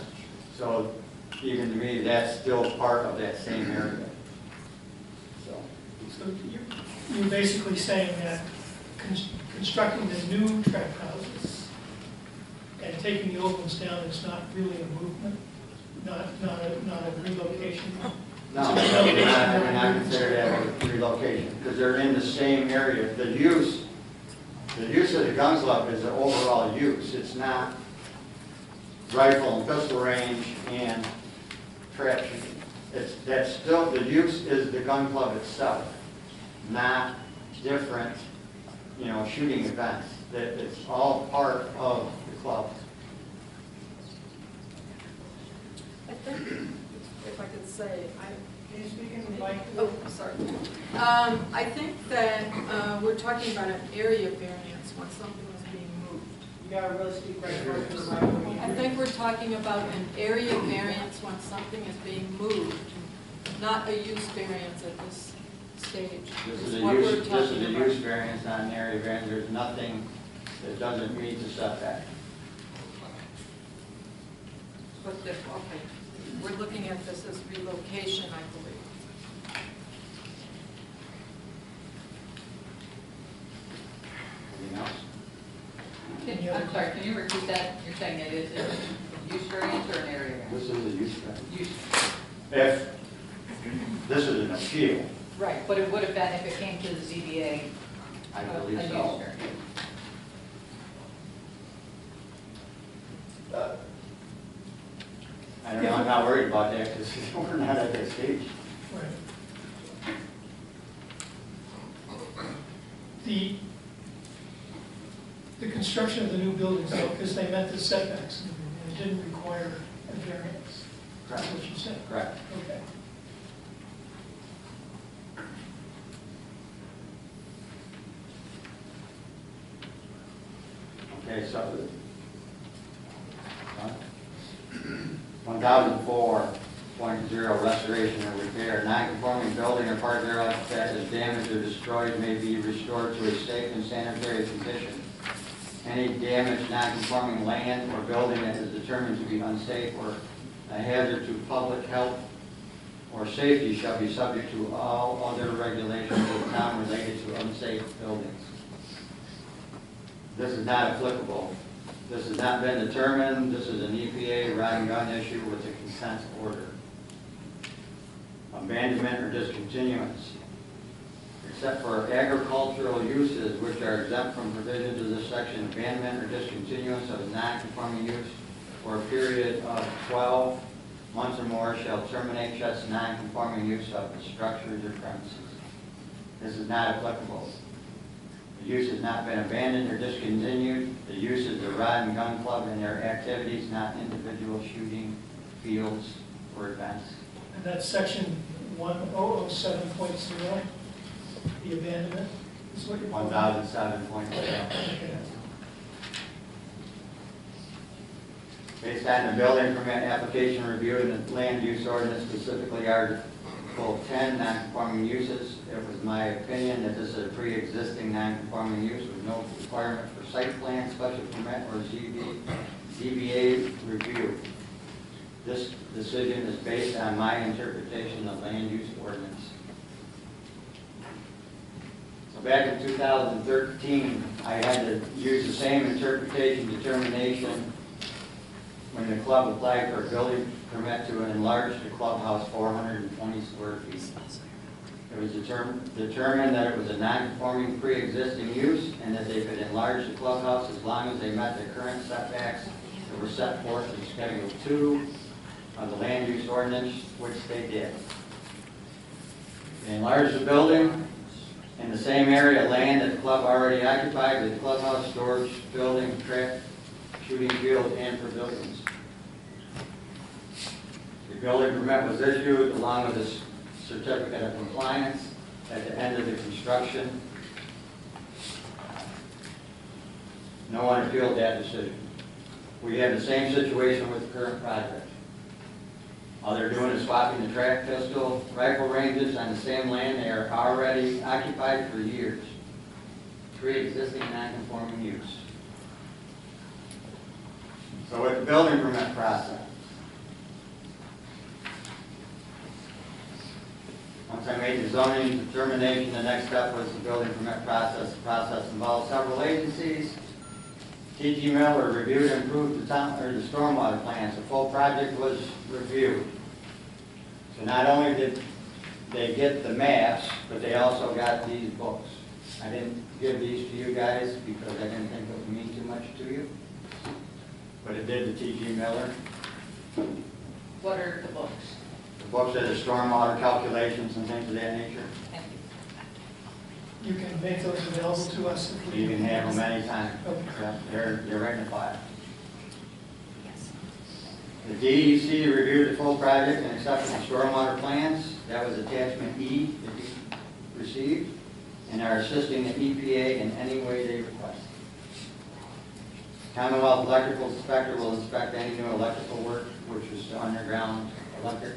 So even to me, that's still part of that same area. So you're basically saying that constructing the new tract houses and taking the old ones down is not really a movement, not a relocation? No, they're not considered that a relocation, because they're in the same area. The use of the gun club is an overall use. It's not rifle and pistol range and trap shooting. That's still, the use is the gun club itself, not different, shooting events. That it's all part of the club. I think, if I could say, Can you speak in the mic? oh, sorry. I think that we're talking about an area variance when something is being moved. You gotta really speak right close to the mic. I think we're talking about an area variance when something is being moved, not a use variance at this stage. This is is what we're a talking about. use variance, not an area variance. There's nothing that doesn't meet the setback. But okay, we're looking at this as relocation, I believe. Anything else? I'm sorry, can you repeat that? You're saying it is a use variance or an area variance? This is a use variance. Use. If this is an appeal, Right, but it would have been if it came to the ZBA. I a believe use so. variance. I don't know, I'm not worried about that because we're not at that stage. Right. The construction of the new buildings, though, because they met the setbacks, and it didn't require a variance. That's what you said. Correct. Okay. Okay, so 1004 restoration or repair. Non-conforming building or part thereof that is damaged or destroyed may be restored to a safe and sanitary condition. Any damaged non-conforming land or building that is determined to be unsafe or a hazard to public health or safety shall be subject to all other regulations of the town related to unsafe buildings. This is not applicable. This has not been determined. This is an EPA rod and gun issue with a consent order. Abandonment or discontinuance. Except for agricultural uses which are exempt from provisions of this section, abandonment or discontinuance of a non-conforming use for a period of 12 months or more shall terminate such non-conforming use of the structures or premises. This is not applicable. The use has not been abandoned or discontinued. The use is the rod and gun club and their activities, not individual shooting fields or events. And that's section 1007.0, the abandonment, is what you're calling it? 1007.0. Okay. Based on the building permit application review and the land use ordinance, specifically Article 10, non-conforming uses, it was my opinion that this is a pre-existing non-conforming use with no requirement for site plan, special permit, or ZBA review. This decision is based on my interpretation of land use ordinance. So back in 2013, I had to use the same interpretation determination when the club applied for a building permit to enlarge the clubhouse 420 square feet. It was determined that it was a non-conforming pre-existing use and that they could enlarge the clubhouse as long as they met the current setbacks that were set forth in Schedule 2 of the land use ordinance, which they did. They enlarged the building in the same area of land that the club already occupied, with clubhouse, storage, building, track, shooting field, and pavilions. The building permit was issued along with a certificate of compliance at the end of the construction. No one appealed that decision. We have the same situation with the current project. All they're doing is swapping the track pistol rifle ranges on the same land they are already occupied for years. Pre-existing non-conforming use. So with the building permit process, once I made the zoning determination, the next step was the building permit process. The process involved several agencies. T.G. Miller reviewed and approved the stormwater plans. The full project was reviewed. So not only did they get the maps, but they also got these books. I didn't give these to you guys because I didn't think it would mean too much to you. But it did to T.G. Miller. What are the books? The books are the stormwater calculations and things of that nature. Thank you. You can make those available to us. If we You can have them anytime. Okay. Yeah, they're right in the file. The DEC reviewed the full project and accepted the stormwater plans. That was attachment E that you received, and are assisting the EPA in any way they request. Commonwealth Electrical Inspector will inspect any new electrical work, which is the underground electric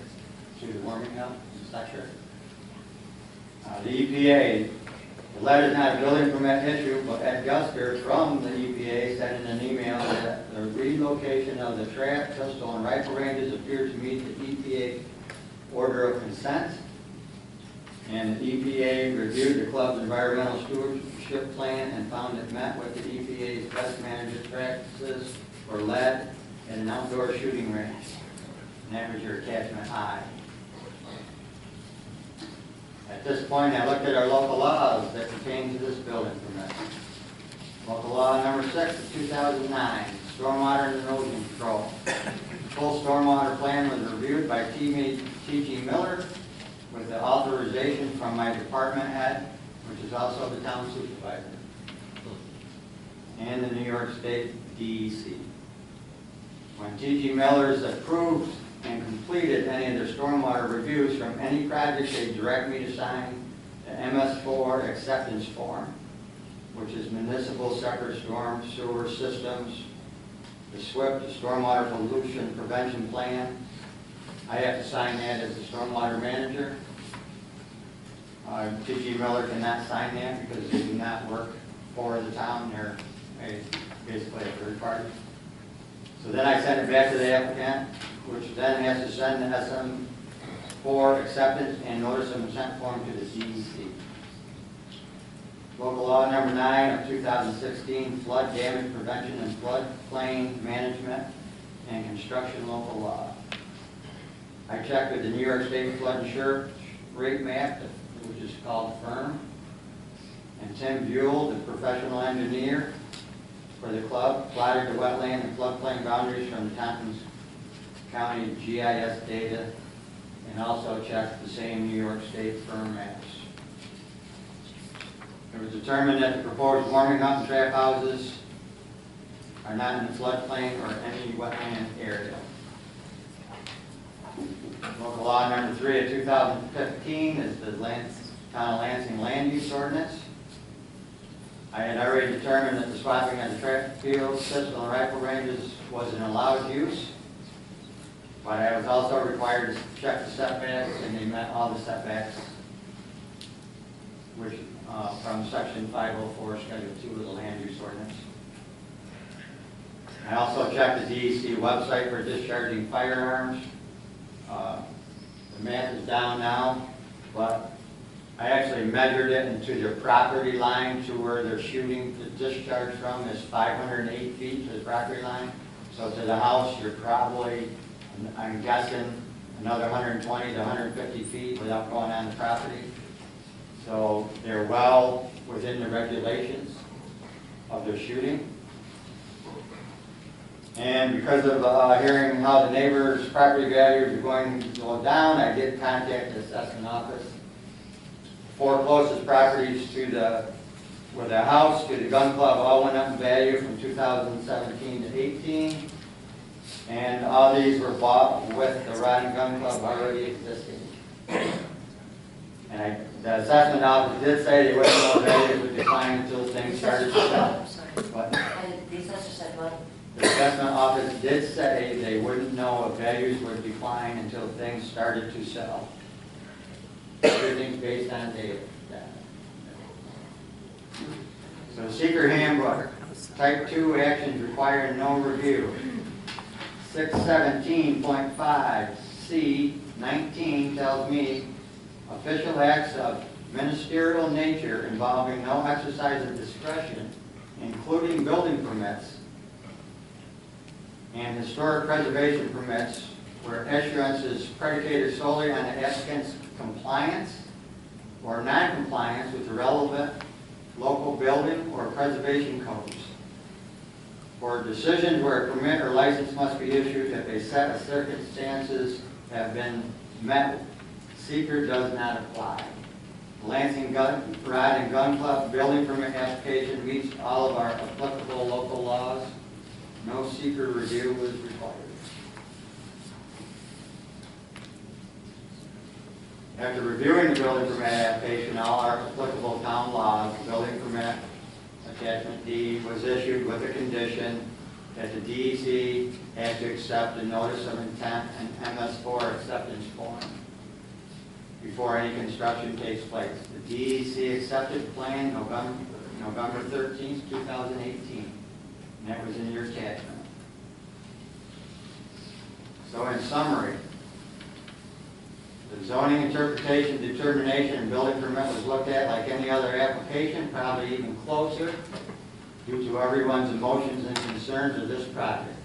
to the warming up inspector. The EPA, the letter is not a building permit issue, but Ed Gusker from the EPA said in an email that the relocation of the track, pistol, and rifle ranges appears to meet the EPA order of consent. And the EPA reviewed the club's environmental stewardship plan and found it met with the EPA's best management practices for lead and an outdoor shooting range. And that was your attachment I. At this point, I looked at our local laws that pertain to this building permit. Local law number 6 of 2009, stormwater and erosion control. The full stormwater plan was reviewed by T.G. Miller with the authorization from my department head, which is also the town supervisor, and the New York State DEC. When T.G. Miller's approved and completed any of their stormwater reviews from any project, they direct me to sign the MS4 acceptance form, which is Municipal Separate Storm Sewer Systems, the SWIP, the Stormwater Pollution Prevention Plan, I have to sign that as the stormwater manager. T.G. Miller cannot sign that because they do not work for the town. They're basically a third party. So then I send it back to the applicant, which then has to send the SM4 acceptance and notice of intent form to the DEC. Local law number 9 of 2016, flood damage prevention and floodplain management and construction local law. I checked with the New York State flood insurance rate map, which is called FIRM, and Tim Buell, the professional engineer for the club, plotted the wetland and floodplain boundaries from the Tompkins County GIS data, and also checked the same New York State FIRM maps. It was determined that the proposed warming up and trap houses are not in the floodplain or any wetland area. Local law number 3 of 2015 is the Town of Lansing Land Use Ordinance. I had already determined that the swapping of the track fields, pistol and rifle ranges was an allowed use, but I was also required to check the setbacks, and they met all the setbacks, which from section 504, schedule 2 of the land use ordinance. I also checked the DEC website for discharging firearms. The map is down now, but I actually measured it into their property line to where they're shooting the discharge from is 508 feet to the property line. So to the house, you're probably, I'm guessing, another 120 to 150 feet without going on the property. So they're well within the regulations of their shooting. And because of hearing how the neighbors' property values are going to go down, I did contact the assessment office. 4 closest properties to the house to the gun club all went up in value from 2017 to 18. And all these were bought with the Rod and Gun Club already existing. And the assessment office did say they wouldn't know values would decline until things started to sell. But The assessor said what? the assessment office did say they wouldn't know if values would decline until things started to sell. Everything's based on data. So seeker handbook, type 2 actions requiring no review. 617.5 C19 tells me official acts of ministerial nature involving no exercise of discretion, including building permits and historic preservation permits, where issuance is predicated solely on the applicant's compliance or non-compliance with the relevant local building or preservation codes. For decisions where a permit or license must be issued if a set of circumstances have been met, seeker does not apply. The Lansing Rod and Gun Club building permit application meets all of our applicable local laws. No seeker review was required. After reviewing the building permit application, all our applicable town laws, the building permit attachment D was issued with a condition that the DEC had to accept a notice of intent and MS4 acceptance form before any construction takes place. The DEC accepted the plan November 13th, 2018, and that was in your attachment. So in summary, the zoning interpretation, determination, and building permit was looked at like any other application, probably even closer, due to everyone's emotions and concerns of this project.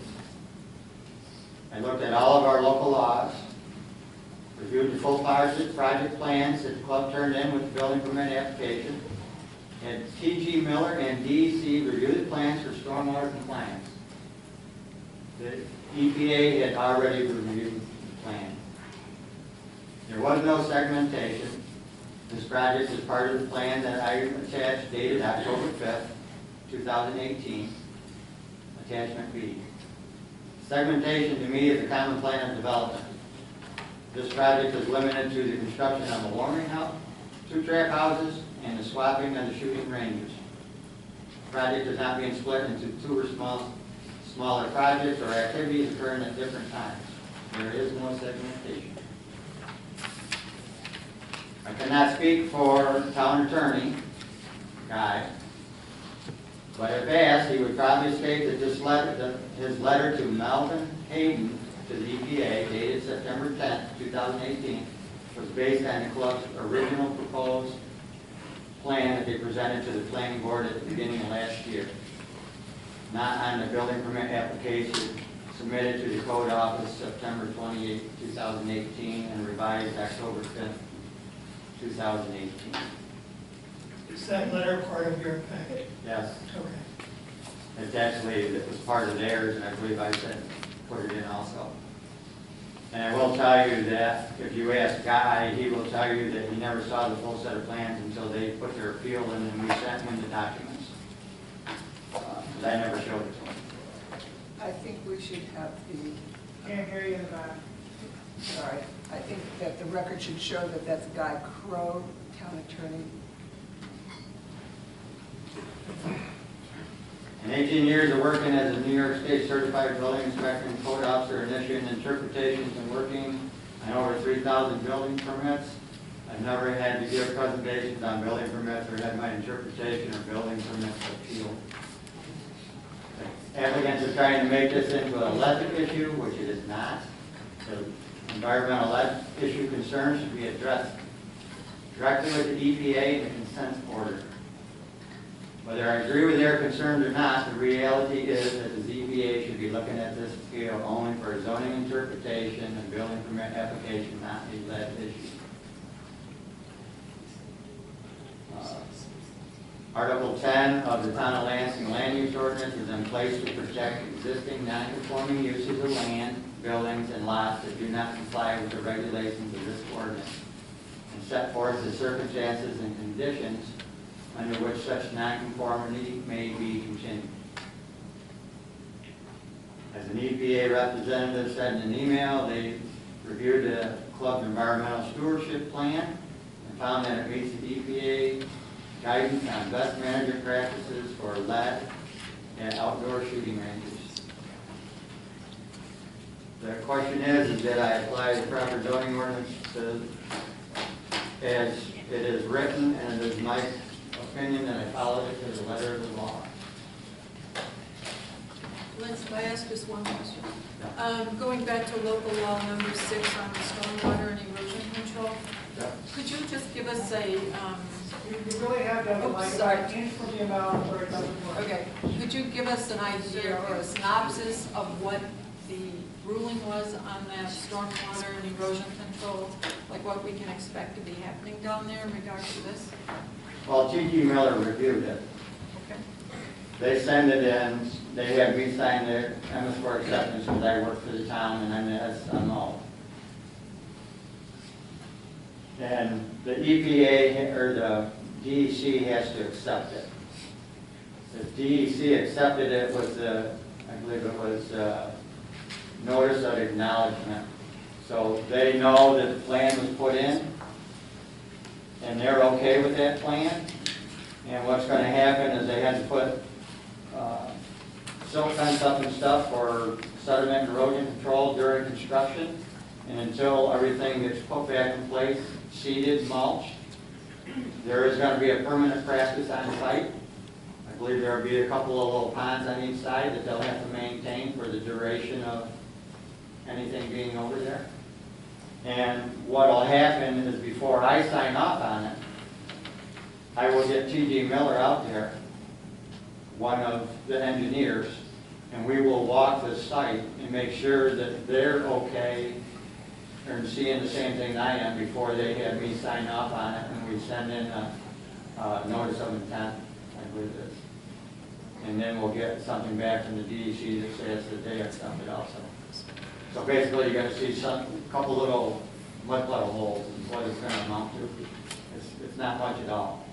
I looked at all of our local laws, reviewed the full project plans that the club turned in with the building permit application, had T.G. Miller and DEC review the plans for stormwater compliance. The EPA had already reviewed the plan. There was no segmentation. This project is part of the plan that I attached dated October 5th, 2018, attachment B. Segmentation to me is a common plan of development. This project is limited to the construction of a warming house, 2 trap houses, and the swapping of the shooting ranges. The project is not being split into 2 or smaller projects or activities occurring at different times. There is no segmentation. I cannot speak for town attorney, Guy, but if asked, he would probably state that this letter, his letter to Melvin Hayden to the EPA dated September 10th, 2018, was based on the club's original proposed plan that they presented to the planning board at the beginning of last year, not on the building permit application submitted to the code office September 28, 2018, and revised October 5th, 2018. Is that letter part of your packet? Yes, Okay. it's actually, it was part of theirs, and I believe I said, put it in also. And I will tell you that if you ask Guy, he will tell you that he never saw the full set of plans until they put their appeal in and we sent him the documents. But I never showed it to him. I think we should have the, can't hear you in the back. Sorry. I think that the record should show that that's Guy Crow, town attorney. In 18 years of working as a New York State certified building inspector and code officer and issuing interpretations and working on over 3,000 building permits, I've never had to give presentations on building permits or had my interpretation or building permits appealed. Applicants are trying to make this into a electric issue, which it is not. The environmental issue concerns should be addressed directly with the EPA in the consent order. Whether I agree with their concerns or not, the reality is that the ZBA should be looking at this appeal only for a zoning interpretation and building permit application, not a lead issue. Article 10 of the Town of Lansing Land Use Ordinance is in place to protect existing non-conforming uses of land, buildings, and lots that do not comply with the regulations of this ordinance, and set forth the circumstances and conditions under which such nonconformity may be continued. As an EPA representative said in an email, they reviewed the club's environmental stewardship plan and found that it meets the EPA guidance on best management practices for lead and outdoor shooting ranges. The question is that I apply the proper zoning ordinance as it is written, and it is my opinion that I followed it to the letter of the law. Lynn, can I ask just one question? Going back to local law number 6 on the stormwater and erosion control, could you just give us a, You really have to have Oops, like sorry. an inch for the amount where it doesn't work. okay, could you give us an idea or a synopsis of what the ruling was on that stormwater and erosion control? Like what we can expect to be happening down there in regards to this? Well, T.G. Miller reviewed it. Okay. They send it in, they have me sign the MS4 acceptance because I work for the town and I'm the SMO. And the EPA or the DEC has to accept it. The DEC accepted it with the, I believe it was notice of acknowledgement. So they know that the plan was put in and they're okay with that plan. And what's going to happen is they had to put silt fence up and stuff for sediment and erosion control during construction. And until everything gets put back in place, seeded, mulched, there is going to be a permanent practice on site. I believe there will be a couple of little ponds on each side that they'll have to maintain for the duration of anything being over there. And what will happen is before I sign off on it, I will get T.G. Miller out there, one of the engineers, and we will walk the site and make sure that they're okay and seeing the same thing I am before they have me sign off on it, and we send in a notice of intent, I believe it is. And then we'll get something back from the DEC that says that they accept it also. So basically, you're going to see a couple little mud puddle holes is what it's going to amount to. It's not much at all.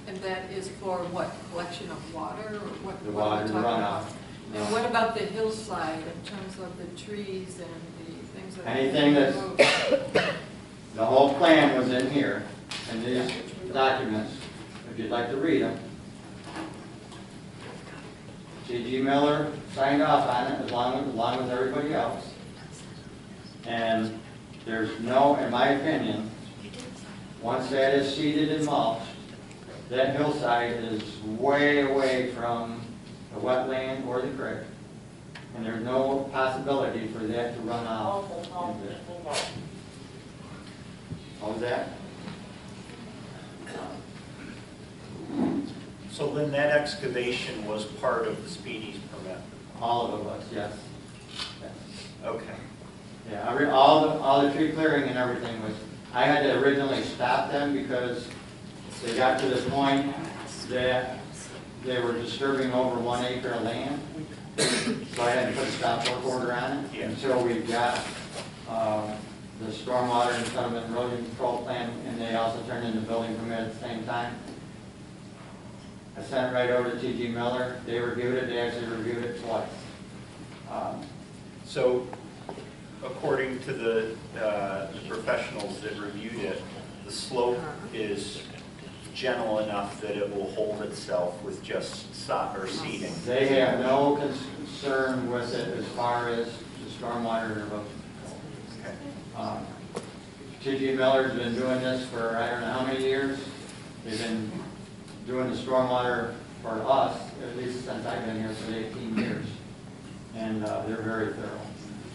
And that is for what, collection of water or what? The what are water, we the talking runoff. about? And what about the hillside in terms of the trees and the things that? Anything that's, the whole plan was in here, in these documents, if you'd like to read them. T.G. Miller signed off on it along with everybody else. And there's no, in my opinion, once that is seeded and mulched, that hillside is way away from the wetland or the creek. And there's no possibility for that to run off into there. What was that? So then that excavation was part of the Speedy's permit? All of it was, yes. Yes. Okay. Yeah, all the tree clearing and everything was, I had to originally stop them because they got to this point that they were disturbing over 1 acre of land. So I had to put a stop work order on it until we got the stormwater and sediment erosion control plan, and they also turned in the building permit at the same time. I sent it right over to T.G. Miller. They reviewed it. They actually reviewed it twice. So according to the professionals that reviewed it, the slope is gentle enough that it will hold itself with just sod or seeding. They have no concern with it as far as the stormwater and erosion. T.G. Miller's been doing this for I don't know how many years. They've been doing the stormwater for us, at least since I've been here for 18 years. And they're very thorough,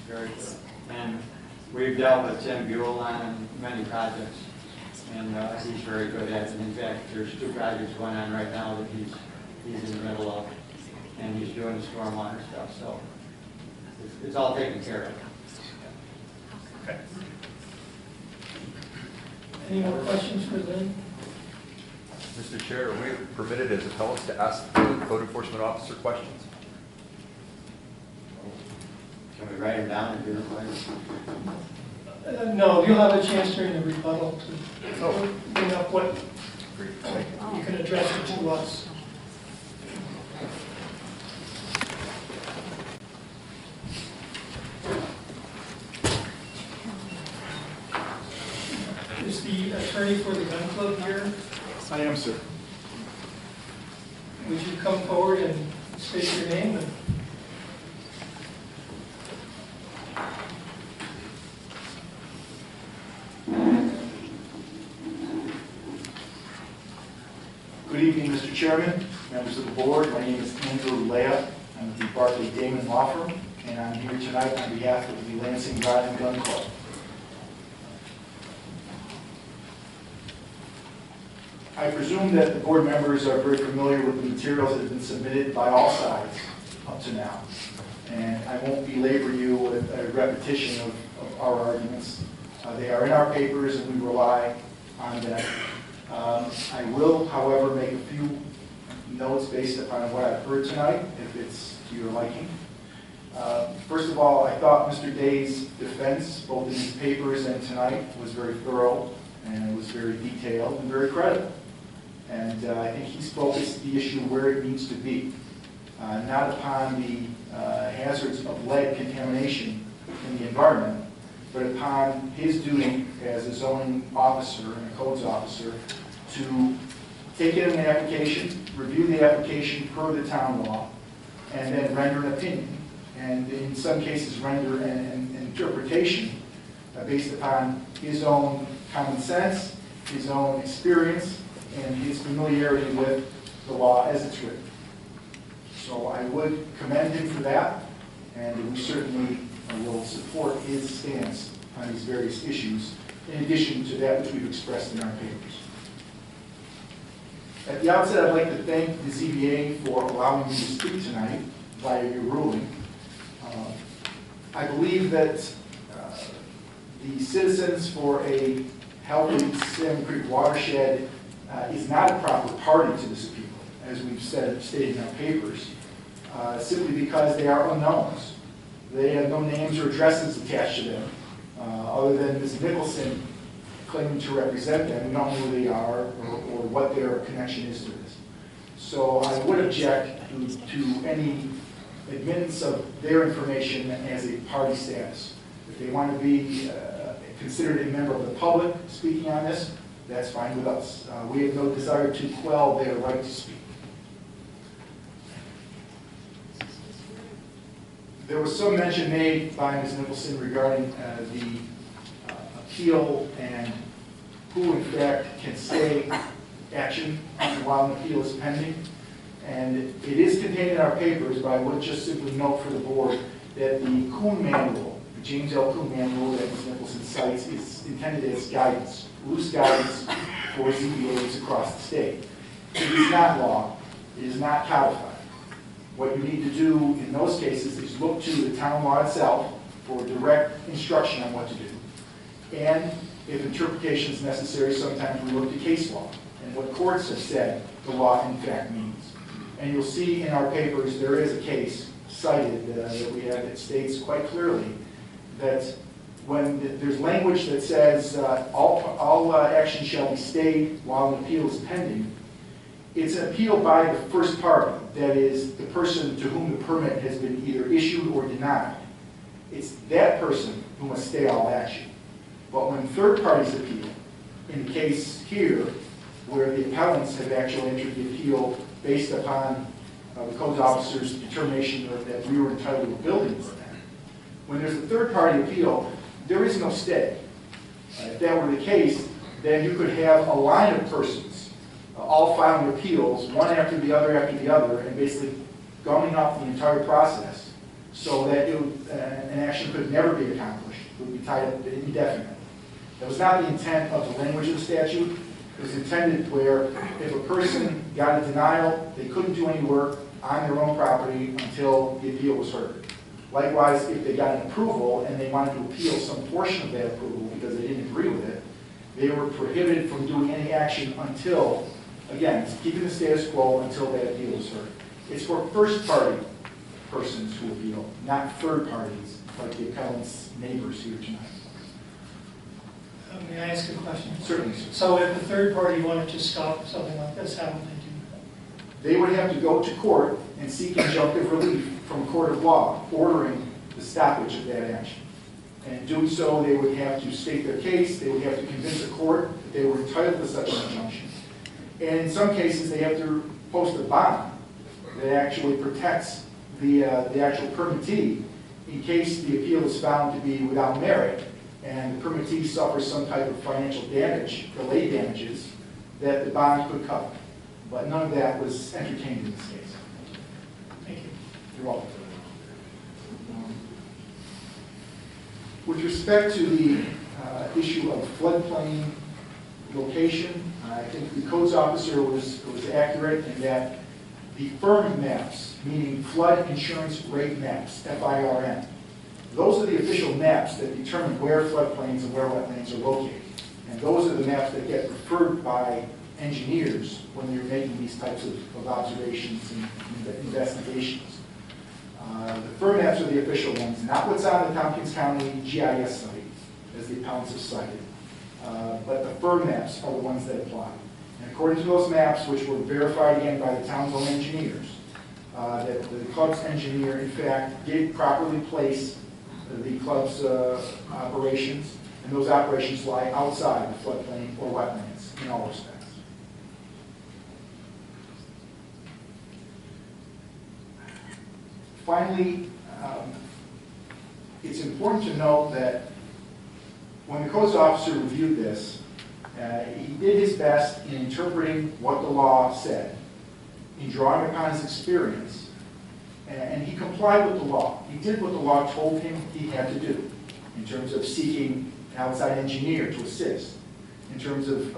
very thorough. And we've dealt with Tim Buell on many projects, and he's very good at it. And in fact, there's 2 projects going on right now that he's in the middle of, and he's doing the stormwater stuff. So it's all taken care of. Okay. Any more questions for Lynn? Mr. Chair, are we permitted as appellants to ask the code enforcement officer questions? Can we write them down if you're required? No, you'll have a chance during the rebuttal to bring up what you can address it to us. Is the attorney for the gun club here? I am, sir. Would you come forward and state your name? Good evening, Mr. Chairman, members of the board. My name is Andrew Leah. I'm with the Barclay Damon Law Firm, and I'm here tonight on behalf of the Lansing Rod and Gun Club. I presume that the board members are very familiar with the materials that have been submitted by all sides up to now. And I won't belabor you with a repetition of our arguments. They are in our papers and we rely on them. I will, however, make a few notes based upon what I've heard tonight, if it's to your liking. First of all, I thought Mr. Day's defense, both in his papers and tonight, was very thorough and it was very detailed and very credible. And I think he's focused the issue where it needs to be, not upon the hazards of lead contamination in the environment, but upon his duty as a zoning officer and a codes officer to take in an application, review the application per the town law, and then render an opinion. And in some cases render an interpretation based upon his own common sense, his own experience, and his familiarity with the law as it's written. So I would commend him for that, and we certainly will support his stance on these various issues, in addition to that which we've expressed in our papers. At the outset, I'd like to thank the ZBA for allowing me to speak tonight via your ruling. I believe that the citizens for a healthy Salmon Creek watershed is not a proper party to this appeal, as we've stated in our papers, simply because they are unknowns. They have no names or addresses attached to them, other than Ms. Nicholson claiming to represent them. We don't know who they are or what their connection is to this. So I would object to any admittance of their information as a party status. If they want to be considered a member of the public speaking on this, that's fine with us. We have no desire to quell their right to speak. There was some mention made by Ms. Nicholson regarding the appeal and who in fact can stay action while an appeal is pending. And it is contained in our papers, but I would just simply note for the board that the Kuhn manual, the James L. Kuhn manual that Ms. Nicholson cites, is intended as guidance, loose guidance for ZBAs across the state. It is not law. It is not codified. What you need to do in those cases is look to the town law itself for direct instruction on what to do. And if interpretation is necessary, sometimes we look to case law and what courts have said the law in fact means. And you'll see in our papers there is a case cited that we have that states quite clearly that when there's language that says all action shall be stayed while an appeal is pending, it's an appeal by the first party, that is the person to whom the permit has been either issued or denied. It's that person who must stay all action. But when third parties appeal, in the case here, where the appellants have actually entered the appeal based upon the code officer's determination that we were entitled to a building permit, when there's a third party appeal, there is no stay. If that were the case, then you could have a line of persons all filing appeals, one after the other, and basically gumming up the entire process so that an action could never be accomplished. It would be tied up indefinitely. That was not the intent of the language of the statute. It was intended where if a person got a denial, they couldn't do any work on their own property until the appeal was heard. Likewise, if they got an approval and they wanted to appeal some portion of that approval because they didn't agree with it, they were prohibited from doing any action until, again, it's keeping the status quo until that appeal is heard. It's for first party persons who appeal, not third parties like the appellant's neighbors here tonight. May I ask a question? Certainly, sir. So if a third party wanted to stop something like this, how would they do that? They would have to go to court and seek injunctive relief from a court of law, ordering the stoppage of that action. And in doing so, they would have to state their case, they would have to convince a court that they were entitled to such an injunction. And in some cases, they have to post a bond that actually protects the actual permittee in case the appeal is found to be without merit and the permittee suffers some type of financial damage, delay damages, that the bond could cover. But none of that was entertained in this case. Thank you. You're welcome. With respect to the issue of floodplain location, I think the codes officer was accurate in that the FIRM maps, meaning flood insurance rate maps, FIRM, those are the official maps that determine where floodplains and where wetlands are located. And those are the maps that get referred by engineers when you're making these types of observations and investigations. The FIRM maps are the official ones, not what's on the Tompkins County GIS site, as the appellants have cited. But the FIRM maps are the ones that apply. And according to those maps, which were verified again by the town's own engineers, that the club's engineer, in fact, did properly place the club's operations, and those operations lie outside the floodplain or wetlands in all respects. Finally, it's important to note that when the codes officer reviewed this, he did his best in interpreting what the law said, in drawing upon his experience, and he complied with the law. He did what the law told him he had to do in terms of seeking an outside engineer to assist, in terms of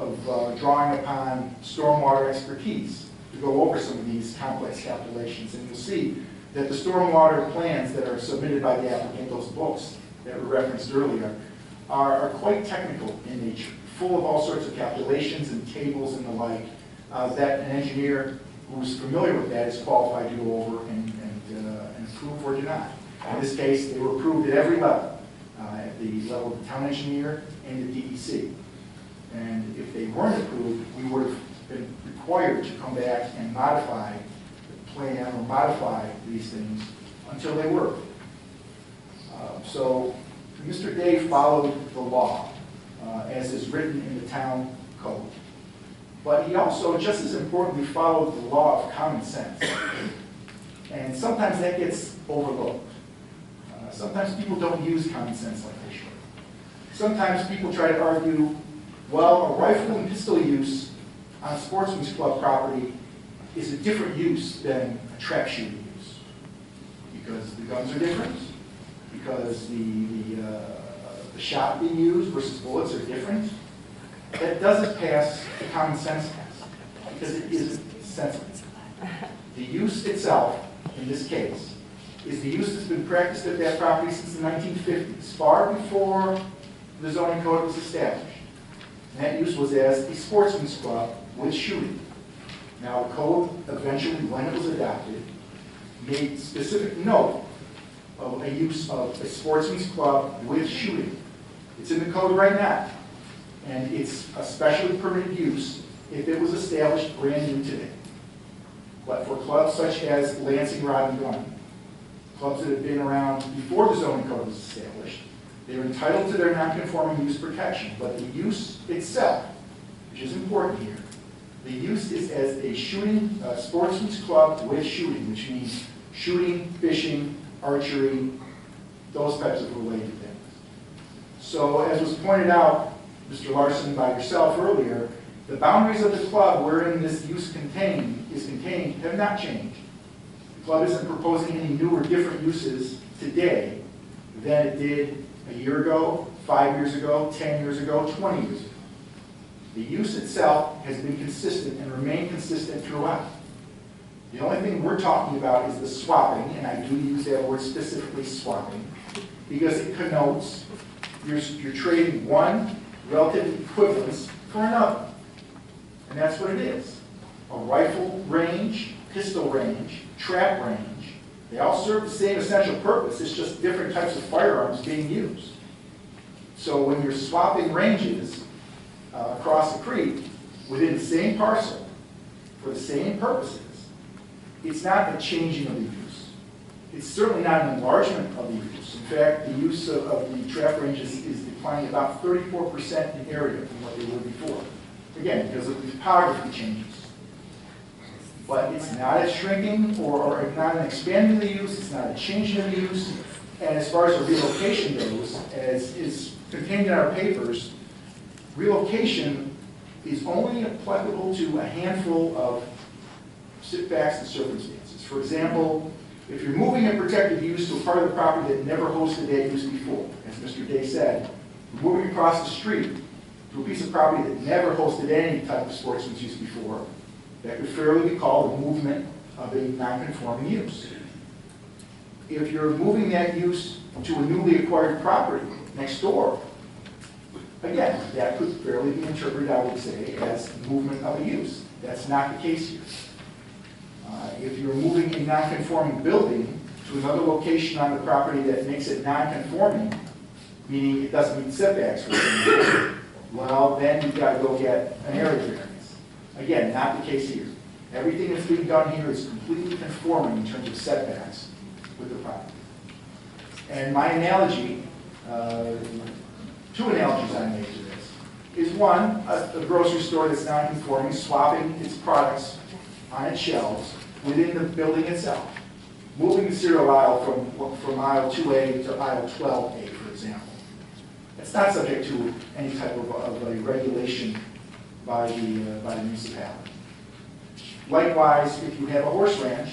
drawing upon stormwater expertise to go over some of these complex calculations. And you'll see that the stormwater plans that are submitted by the applicant, those books that were referenced earlier, are quite technical in nature, full of all sorts of calculations and tables and the like, that an engineer who's familiar with that is qualified to go over and approve or deny. In this case, they were approved at every level, at the level of the town engineer and the DEC. And if they weren't approved, we would have been required to come back and modify the plan or modify these things until they were. So Mr. Day followed the law as is written in the town code. But he also, just as importantly, followed the law of common sense. And sometimes that gets overlooked. Sometimes people don't use common sense like they should. Sometimes people try to argue, well, a rifle and pistol use on a sportsman's club property is a different use than a trap shooting use. Because the guns are different, because the shot being used versus bullets are different. That doesn't pass the common sense test, because it isn't sensible. The use itself, in this case, is the use that's been practiced at that property since the 1950s, far before the zoning code was established. And that use was as a sportsman's club with shooting. Now, the code eventually, when it was adopted, made specific note of a use of a sportsman's club with shooting. It's in the code right now. And it's a specially permitted use if it was established brand new today. But for clubs such as Lansing Rod and Gun, clubs that have been around before the zoning code was established, they're entitled to their non-conforming use protection. But the use itself, which is important here, the use is as a shooting, sportsman's club with shooting, which means shooting, fishing, archery, those types of related things. So as was pointed out, Mr. Larson, by yourself earlier, the boundaries of the club wherein this use is contained have not changed. The club isn't proposing any new or different uses today than it did a year ago, 5 years ago, 10 years ago, 20 years ago. The use itself has been consistent and remained consistent throughout. The only thing we're talking about is the swapping, and I do use that word specifically, swapping, because it connotes you're trading one relative equivalence for another. And that's what it is. A rifle range, pistol range, trap range, they all serve the same essential purpose. It's just different types of firearms being used. So when you're swapping ranges across the creek within the same parcel for the same purposes, it's not a changing of the use. It's certainly not an enlargement of the use. In fact, the use of the trap ranges is declining about 34% in area from what they were before. Again, because of the topography changes. But it's not a shrinking or not an expanding the use, it's not a changing of the use. And as far as the relocation goes, as is contained in our papers, relocation is only applicable to a handful of facts and circumstances. For example, if you're moving a protected use to a part of the property that never hosted that use before, as Mr. Day said, moving across the street to a piece of property that never hosted any type of sportsman's use before, that could fairly be called a movement of a non-conforming use. If you're moving that use to a newly acquired property next door, again, that could fairly be interpreted, I would say, as movement of a use. That's not the case here. If you're moving a non-conforming building to another location on the property that makes it non-conforming, meaning it doesn't meet setbacks, well, then you've got to go get an area variance. Again, not the case here. Everything that's being done here is completely conforming in terms of setbacks with the property. And my analogy, two analogies I make to this, is one, a grocery store that's non-conforming, swapping its products on its shelves within the building itself. Moving the cereal aisle from aisle 2A to aisle 12A, for example. It's not subject to any type of a regulation by the municipality. Likewise, if you have a horse ranch,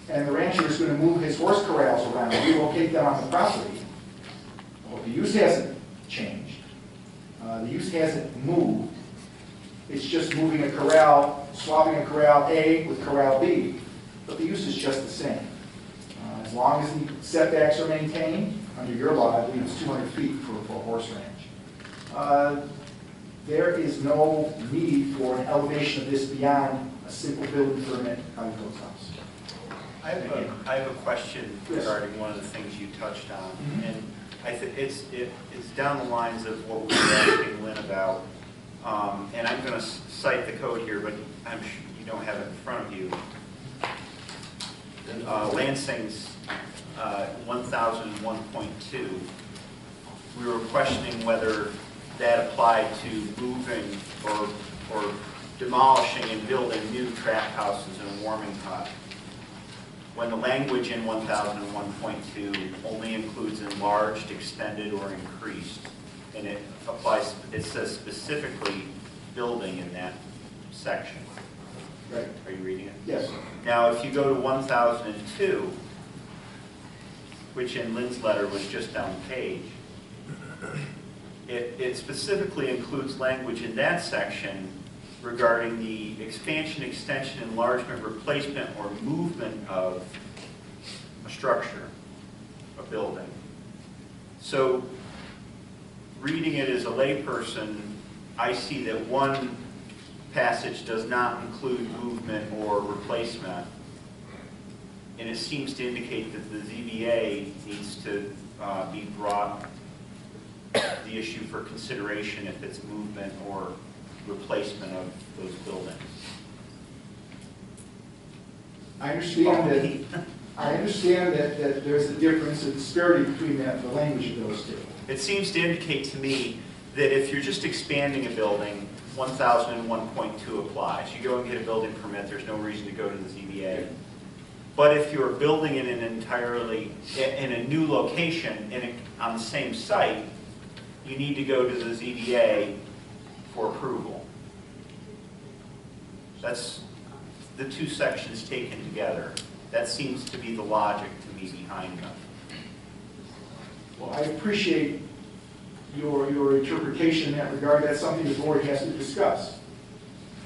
and the rancher is going to move his horse corrals around, relocate them on the property, well, the use hasn't changed. The use hasn't moved. It's just moving a corral, swapping a corral A with corral B, but the use is just the same. As long as the setbacks are maintained, under your law, I believe it's 200 feet for a horse ranch. There is no need for an elevation of this beyond a simple building permit on the codes house. I have a question regarding one of the things you touched on, and I think it's down the lines of what we were asking Lynn about. And I'm going to cite the code here, but I'm sure you don't have it in front of you. Lansing's 1001.2. We were questioning whether that applied to moving or demolishing and building new trap houses and a warming hut. when the language in 1001.2 only includes enlarged, extended, or increased, and it applies, it says specifically building in that section. Right. Are you reading it? Yes. Now, if you go to 1002, which in Lynn's letter was just down the page, it specifically includes language in that section regarding the expansion, extension, enlargement, replacement, or movement of a structure, a building. So, reading it as a layperson, I see that one passage does not include movement or replacement, and it seems to indicate that the ZBA needs to be brought the issue for consideration if it's movement or replacement of those buildings. I understand that there's a difference in disparity between the language of those two. It seems to indicate to me that if you're just expanding a building, 1001.2 applies. You go and get a building permit, there's no reason to go to the ZBA. But if you're building in an entirely, in a new location, on the same site, you need to go to the ZBA for approval. That's the two sections taken together. That seems to be the logic to me behind them. Well, I appreciate your interpretation in that regard. That's something the board has to discuss.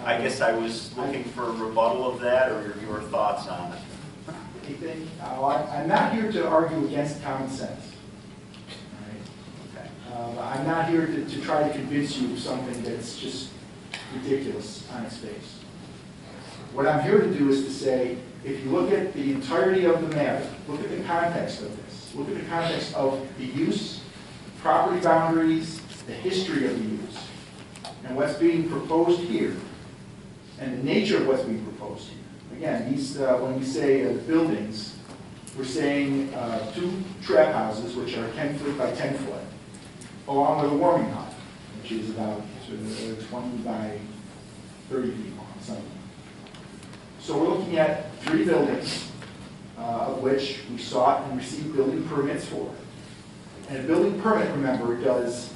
I guess I was looking for a rebuttal of that, or your thoughts on it. I'm not here to argue against common sense. All right? I'm not here to try to convince you of something that's just ridiculous on its face. What I'm here to do is to say, if you look at the entirety of the matter, look at the context of this, look at the context of the use, property boundaries, the history of the use, and what's being proposed here, and the nature of what's being proposed here. Again, when we say buildings, we're saying 2 trap houses, which are 10 foot by 10 foot, along with a warming hut, which is about 20 by 30 feet long, something. So we're looking at 3 buildings, of which we sought and received building permits for. And a building permit, remember, does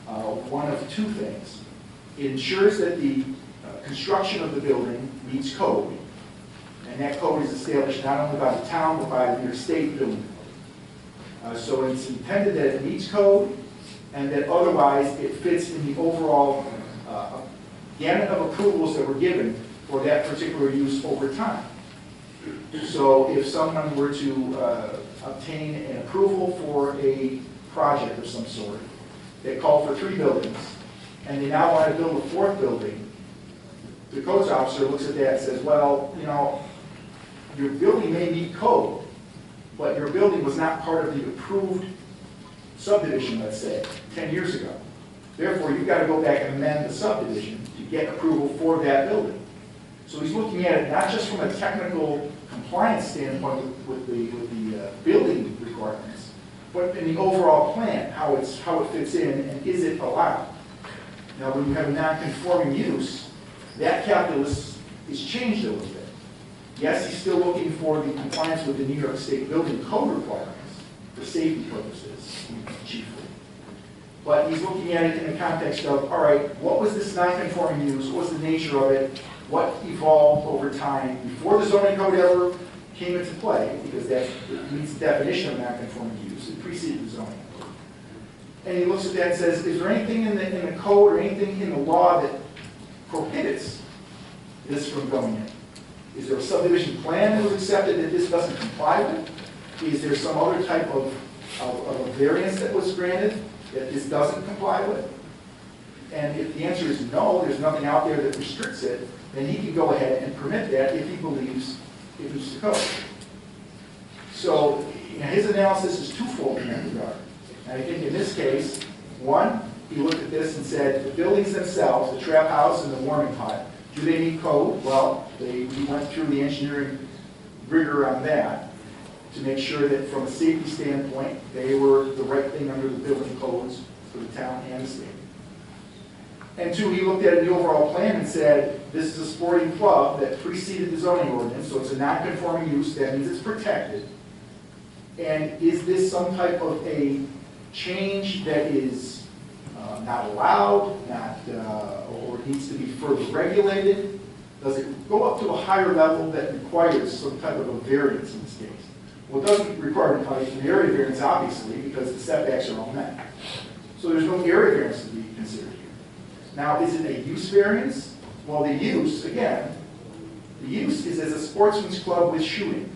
one of 2 things. It ensures that the construction of the building meets code. And that code is established not only by the town, but by the interstate building code. So it's intended that it meets code, and that otherwise it fits in the overall gamut of approvals that were given for that particular use over time. So if someone were to obtain an approval for a project of some sort that called for 3 buildings, and they now want to build a 4th building, the codes officer looks at that and says, well, you know, your building may meet code, but your building was not part of the approved subdivision, let's say, 10 years ago. Therefore, you've got to go back and amend the subdivision to get approval for that building. So he's looking at it not just from a technical compliance standpoint with the building requirements, but in the overall plan, how it fits in, and is it allowed. Now, when you have a non-conforming use, that calculus is changed a little bit. Yes, he's still looking for the compliance with the New York State building code requirements for safety purposes, chiefly. But he's looking at it in the context of, all right, what was this non-conforming use? What was the nature of it? What evolved over time before the zoning code ever came into play, because that meets the definition of non-conforming use. It preceded the zoning code. And he looks at that and says, is there anything in the code or anything in the law that prohibits this from going in? Is there a subdivision plan that was accepted that this doesn't comply with? Is there some other type of a variance that was granted that this doesn't comply with? And if the answer is no, there's nothing out there that restricts it, then he can go ahead and permit that if he believes it meets the code. So his analysis is twofold in that regard. And I think in this case, one, he looked at this and said, the buildings themselves, the trap house and the warming hut, do they meet code? Well, we went through the engineering rigor on that to make sure that from a safety standpoint, they were the right thing under the building codes for the town and the state. And two, he looked at the overall plan and said, this is a sporting club that preceded the zoning ordinance, so it's a non-conforming use, that means it's protected. And is this some type of a change that is not allowed, or needs to be further regulated? Does it go up to a higher level that requires some type of a variance in this case? Well, it doesn't require an area variance, obviously, because the setbacks are all met. So there's no area variance to be considered here. Now, is it a use variance? Well, the use, again, the use is as a sportsman's club with shooting.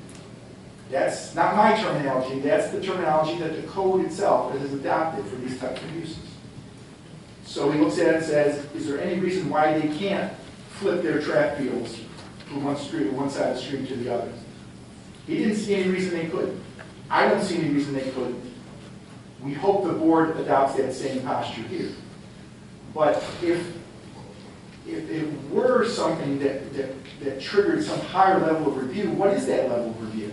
That's not my terminology, that's the terminology that the code itself has adopted for these types of uses. So he looks at it and says, is there any reason why they can't flip their track fields from one side of the street to the other? He didn't see any reason they couldn't. I don't see any reason they couldn't. We hope the board adopts that same posture here. But if it were something that triggered some higher level of review, what is that level of review?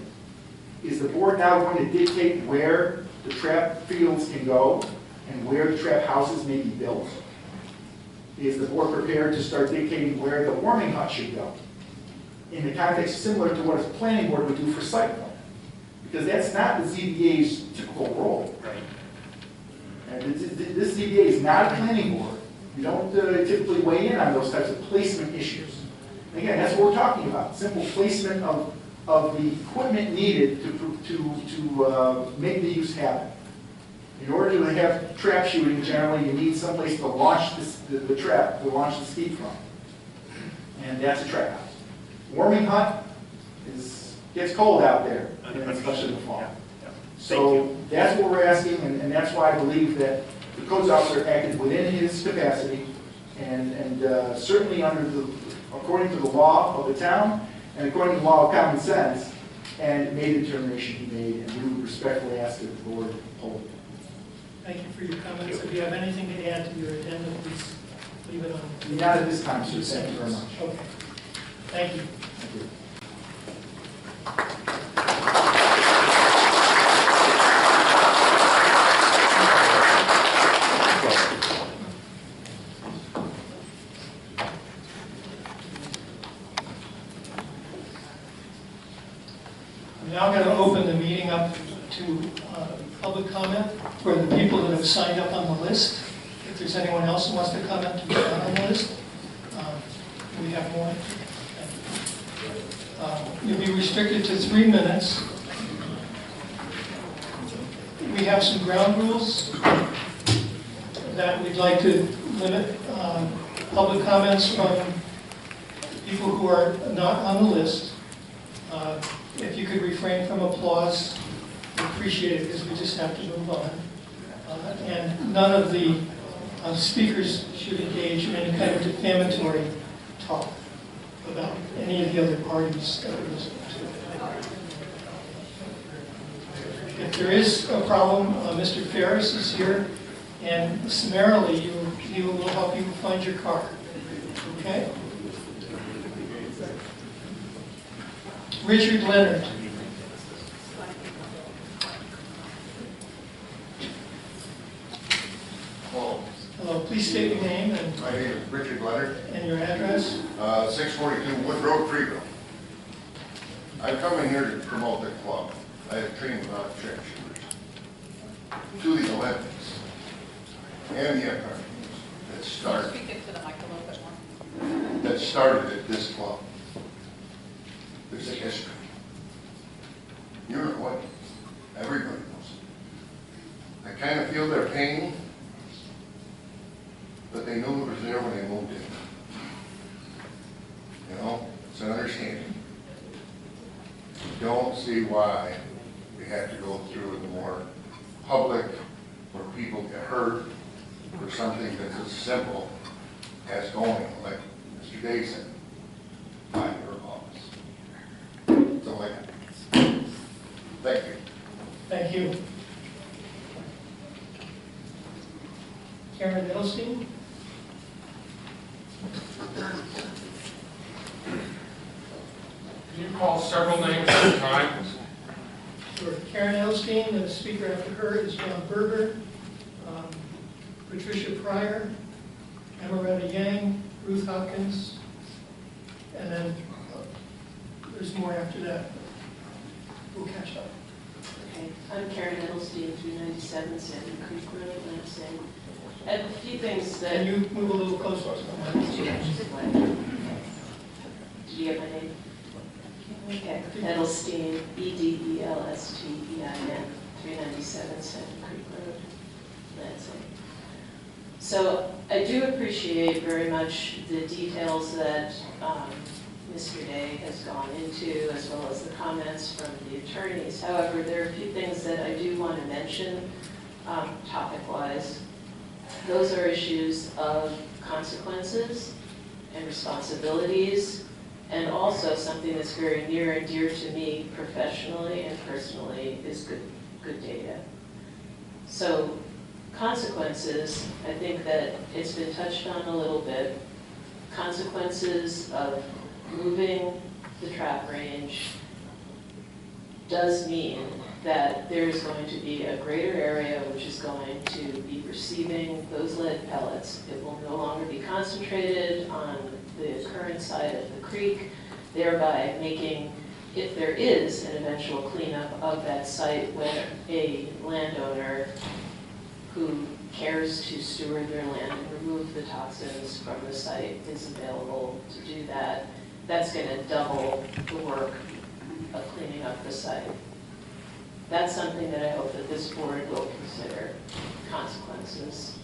Is the board now going to dictate where the trap fields can go and where the trap houses may be built? Is the board prepared to start dictating where the warming hut should go? In the context similar to what a planning board would do for site plan. Because that's not the ZBA's typical role. Right. And this ZBA is not a planning board. You don't typically weigh in on those types of placement issues. And again, that's what we're talking about. Simple placement of the equipment needed to make the use happen. In order to have trap shooting, generally you need someplace to launch the trap, to launch the skeet from. And that's a trap house. Warming hut gets cold out there, especially in the fall. So that's what we're asking, and that's why I believe that the codes officer acted within his capacity, and certainly according to the law of the town, and according to the law of common sense, and made the determination he made, and we would respectfully ask that the board hold it. Thank you for your comments. If you have anything to add to your addendum, please leave it on. Not at this time, sir. Thank you very much. Okay. Thank you. Thank you. I'm now going to open the meeting up to public comment for the people that have signed up on the list. If there's anyone else who wants to comment to be on the list, we have more. You'll be restricted to 3 minutes. We have some ground rules that we'd like to limit public comments from people who are not on the list. If you could refrain from applause, we appreciate it because we just have to move on. And none of the speakers should engage in any kind of defamatory talk about any of the other parties that we're listening to. If there is a problem, Mr. Ferris is here, and summarily he will help you find your car. Okay? Richard Leonard. Hello, please state your name and My name is Richard Leonard. And your address? 642 Wood Road, Freeville. I've come in here to promote the club. I have trained a lot of trap shooters to the Olympics and the Empire that started. Speak into the mic a little bit more. That started at this club. There's a history. You know what? Everybody knows it. I kind of feel their pain, but they knew it was there when they moved in. You know, it's an understanding. Don't see why we have to go through the more public, where people get hurt for something that's as simple as going, like Mr. Day said, by your office. It's a limit. Thank you. Thank you. Karen Middlestein? Can you call several names at a time? Sure. Karen Middlestein, the speaker after her is John Berger, Patricia Pryor, Amaretta Yang, Ruth Hopkins, and then there's more after that. We'll catch up. Okay, I'm Karen Edelstein, 397 Sandy Creek Road, Lansing. I have a few things that... Can you move a little closer to the mic? Did you get my name? Okay, Edelstein, Edelstein, 397 Sandy Creek Road, Lansing. So I do appreciate very much the details that Mr. Day has gone into, as well as the comments from the attorneys. However, there are a few things that I do want to mention topic-wise. Those are issues of consequences and responsibilities, and also something that's very near and dear to me professionally and personally is good data. So consequences, I think that it's been touched on a little bit. Consequences of moving the trap range does mean that there is going to be a greater area which is going to be receiving those lead pellets. It will no longer be concentrated on the current side of the creek, thereby making, if there is an eventual cleanup of that site when a landowner who cares to steward their land and remove the toxins from the site is available to do that, that's going to double the work of cleaning up the site. That's something that I hope that this board will consider. Consequences.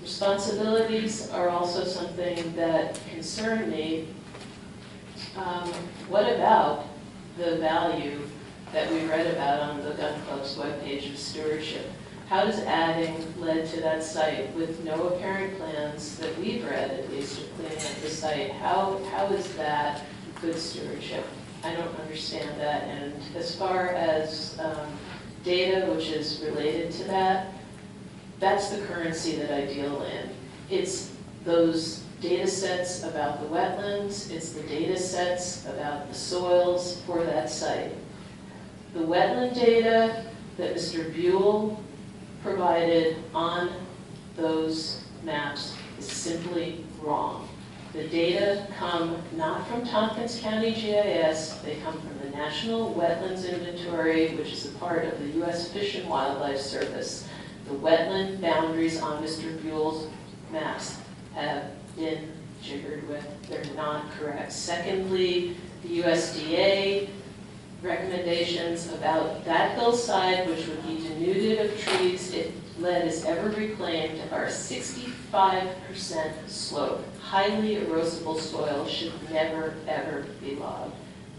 Responsibilities are also something that concern me. What about the value that we read about on the Gun Club's webpage of stewardship? How does adding lead to that site with no apparent plans that we've read, at least, of cleaning up the site, how is that good stewardship? I don't understand that. And as far as data which is related to that, that's the currency that I deal in. It's those data sets about the wetlands, it's the data sets about the soils for that site. The wetland data that Mr. Buell provided on those maps is simply wrong. The data come not from Tompkins County GIS, they come from the National Wetlands Inventory, which is a part of the U.S. Fish and Wildlife Service. The wetland boundaries on Mr. Buell's maps have been jiggered with. They're not correct. Secondly, the USDA recommendations about that hillside, which would be denuded of trees if lead is ever reclaimed, are 65% slope. Highly erosible soil should never, ever be logged.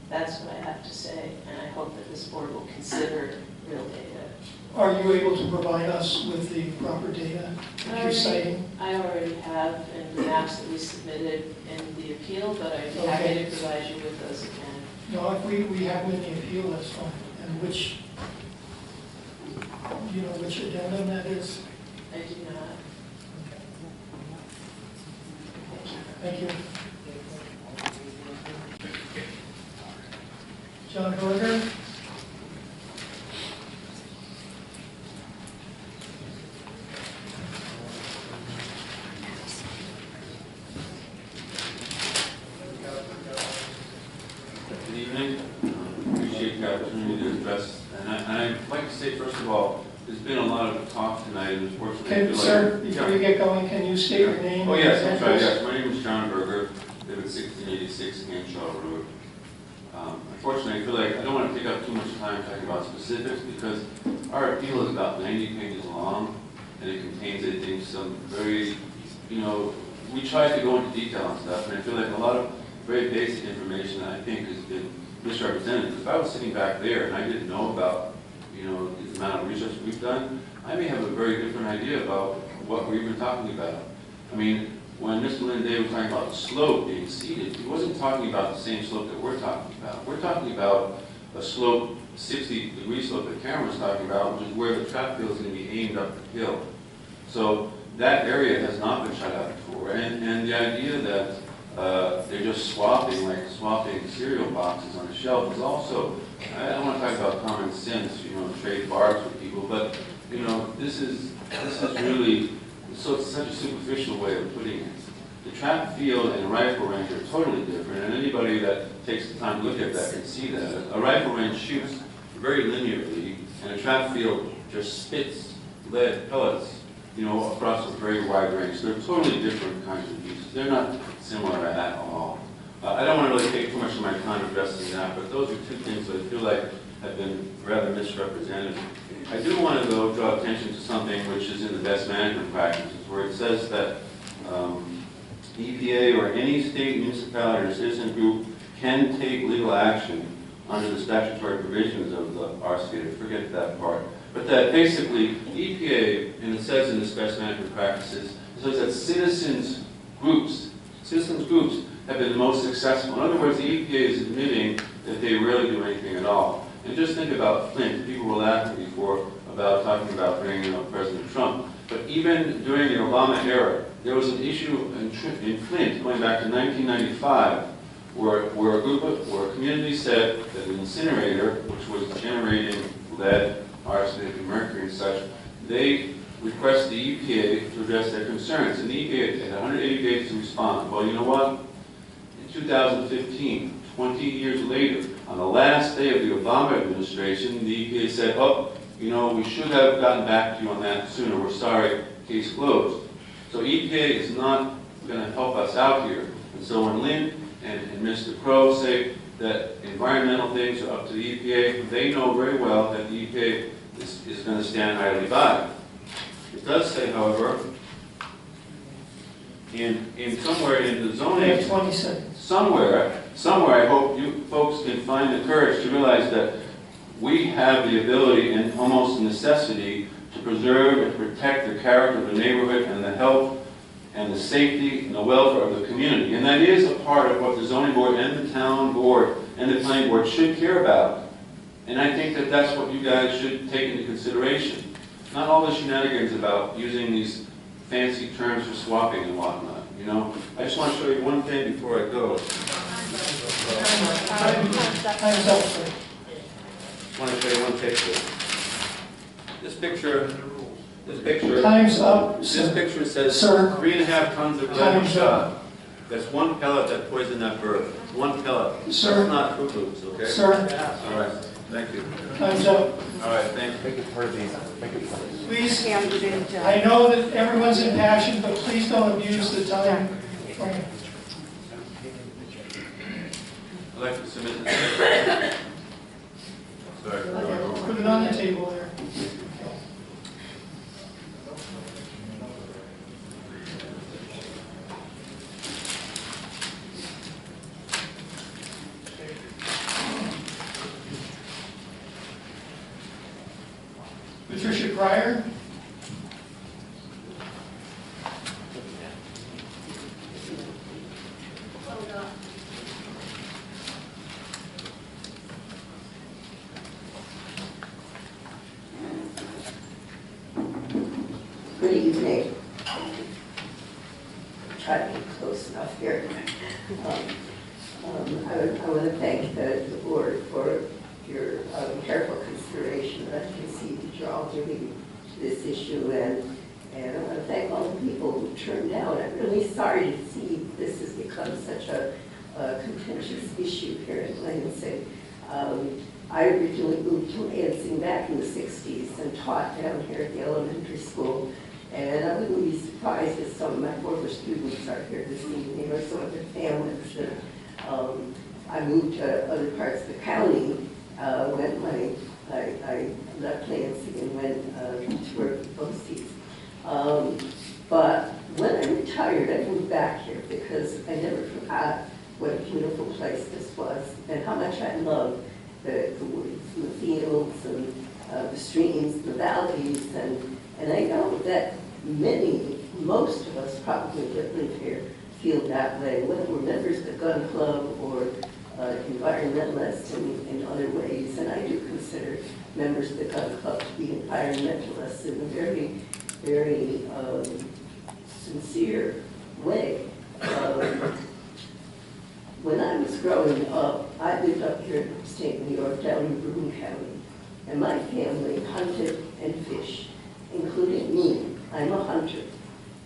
That's what I have to say, and I hope that this board will consider real data. Are you able to provide us with the proper data that you're citing? I already have in the maps that we submitted in the appeal, but I'd be happy to provide you with those again. No, if we have them in the appeal, that's fine. And which, do you know which addendum that is? I do not. Thank you. John Berger? Good evening. Appreciate the opportunity to address. And I'd like to say, first of all, there's been a lot of talk tonight, and unfortunately, Sir, before you get going, can you state your name? Oh, yes, I'm sorry, yes. My name is John Berger, live at 1686 Hanshaw Road. Unfortunately, I feel like I don't want to take up too much time talking about specifics because our appeal is about 90 pages long, and it contains, I think, some very, we tried to go into detail on stuff, and I feel like a lot of very basic information that I think has been misrepresented. If I was sitting back there and I didn't know about, the amount of research we've done, I may have a very different idea about what we're even talking about. I mean, when Mr. Linday was talking about the slope being seeded, he wasn't talking about the same slope that we're talking about. We're talking about a slope, 60-degree slope that Karen was talking about, which is where the trap field is going to be aimed up the hill. So that area has not been shut out before. And the idea that they're just swapping, like swapping cereal boxes on a shelf is also, I don't want to talk about common sense, trade barbs with people, but, this is really, so it's such a superficial way of putting it. The track field and a rifle range are totally different, and anybody that takes the time to look at that can see that. A rifle range shoots very linearly, and a track field just spits lead pellets, across a very wide range. They're totally different kinds of uses. They're not similar at all. I don't want to really take too much of my time addressing that, but those are two things that I feel like have been rather misrepresented. I do want to, though, draw attention to something which is in the best management practices, where it says that EPA or any state, municipality, or citizen group can take legal action under the statutory provisions of the RCA. Forget that part. But that basically EPA, and it says in the best management practices, it says that citizens groups have been the most successful. In other words, the EPA is admitting that they rarely do anything at all. And just think about Flint. People were laughing before about talking about bringing up President Trump. But even during the Obama era, there was an issue in Flint going back to 1995 where a community said that an incinerator, which was generating lead, arsenic, and mercury and such, they requested the EPA to address their concerns. And the EPA had 180 days to respond. Well, you know what? In 2015, 20 years later, on the last day of the Obama administration, the EPA said, oh, we should have gotten back to you on that sooner. We're sorry, case closed. So EPA is not going to help us out here. And so when Lynn and Mr. Crow say that environmental things are up to the EPA, they know very well that the EPA is going to stand idly by. It does say, however, in somewhere in the zoning, 20 seconds. Somewhere, I hope you folks can find the courage to realize that we have the ability and almost necessity to preserve and protect the character of the neighborhood and the health and the safety and the welfare of the community. And that is a part of what the zoning board and the town board and the planning board should care about. And I think that that's what you guys should take into consideration. Not all the shenanigans about using these fancy terms for swapping and whatnot, I just want to show you one thing before I go. Time's up, sir. I want to show you one picture. This picture. Time's up, This picture says sir. 3.5 tons of lead Time's shot. That's one pellet that poisoned that bird. One pellet. Sir. That's not Fruit Loops, okay? Sir. All right. Thank you. Time's up. All right. Thank you. Make it part of these. Please, I know that everyone's impassioned, but please don't abuse the time. I'd like to submit this. Sorry. Put it on the table there. Patricia Pryor. Good evening. Try to get close enough here. I want to thank the board for your careful consideration. I can see that you're all doing this issue, and I want to thank all the people who turned out. I'm really sorry to see this has become such a contentious issue here in Lansing. I originally moved to Lansing back in the 60s and taught down here at the elementary school. And I wouldn't be surprised if some of my former students are here this evening or some of their families. I moved to other parts of the county when I left Lansing and went to work overseas. But when I retired, I moved back here because I never forgot what a beautiful place this was and how much I loved the woods and the fields and the streams and the valleys. And I know that most of us probably that live here feel that way, whether we're members of the gun club or environmentalists in other ways. And I do consider members of the gun club to be environmentalists in a very, very sincere way. When I was growing up, I lived up here in upstate New York, down in Broome County, and my family hunted and fished, including me. I'm a hunter.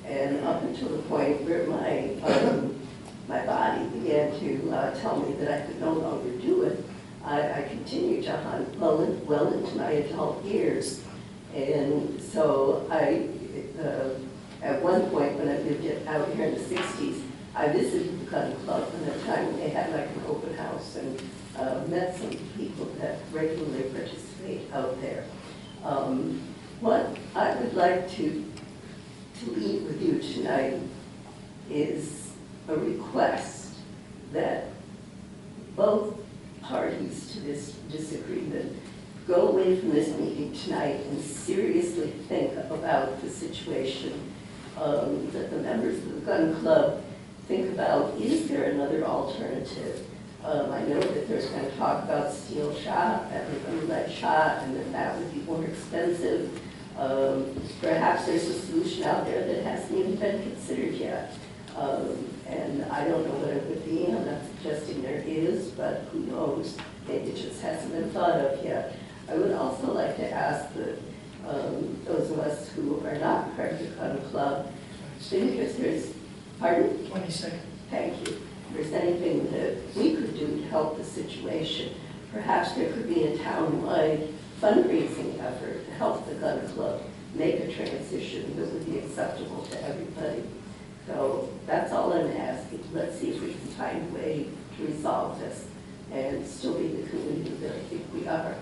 And up until the point where my body began to tell me that I could no longer do it, I continued to hunt well into my adult years. And so at one point when I lived out here in the 60s, I visited the gun club at a time when they had like an open house and met some people that regularly participate out there. What I would like to leave with you tonight is a request that both parties to this disagreement go away from this meeting tonight and seriously think about the situation, that the members of the gun club think about, is there another alternative? I know that there's been talk about steel shot and lead shot, and that would be more expensive. Perhaps there's a solution out there that hasn't even been considered yet. And I don't know what it would be. I'm not suggesting there is, but who knows? Maybe it just hasn't been thought of yet. I would also like to ask that those of us who are not part of the gun club, think if there's, pardon? 20 seconds. Thank you. If there's anything that we could do to help the situation, perhaps there could be a town-wide fundraising effort to help the gun club make a transition that would be acceptable to everybody. So that's all I'm asking. Let's see if we can find a way to resolve this and still be the community that I think we are.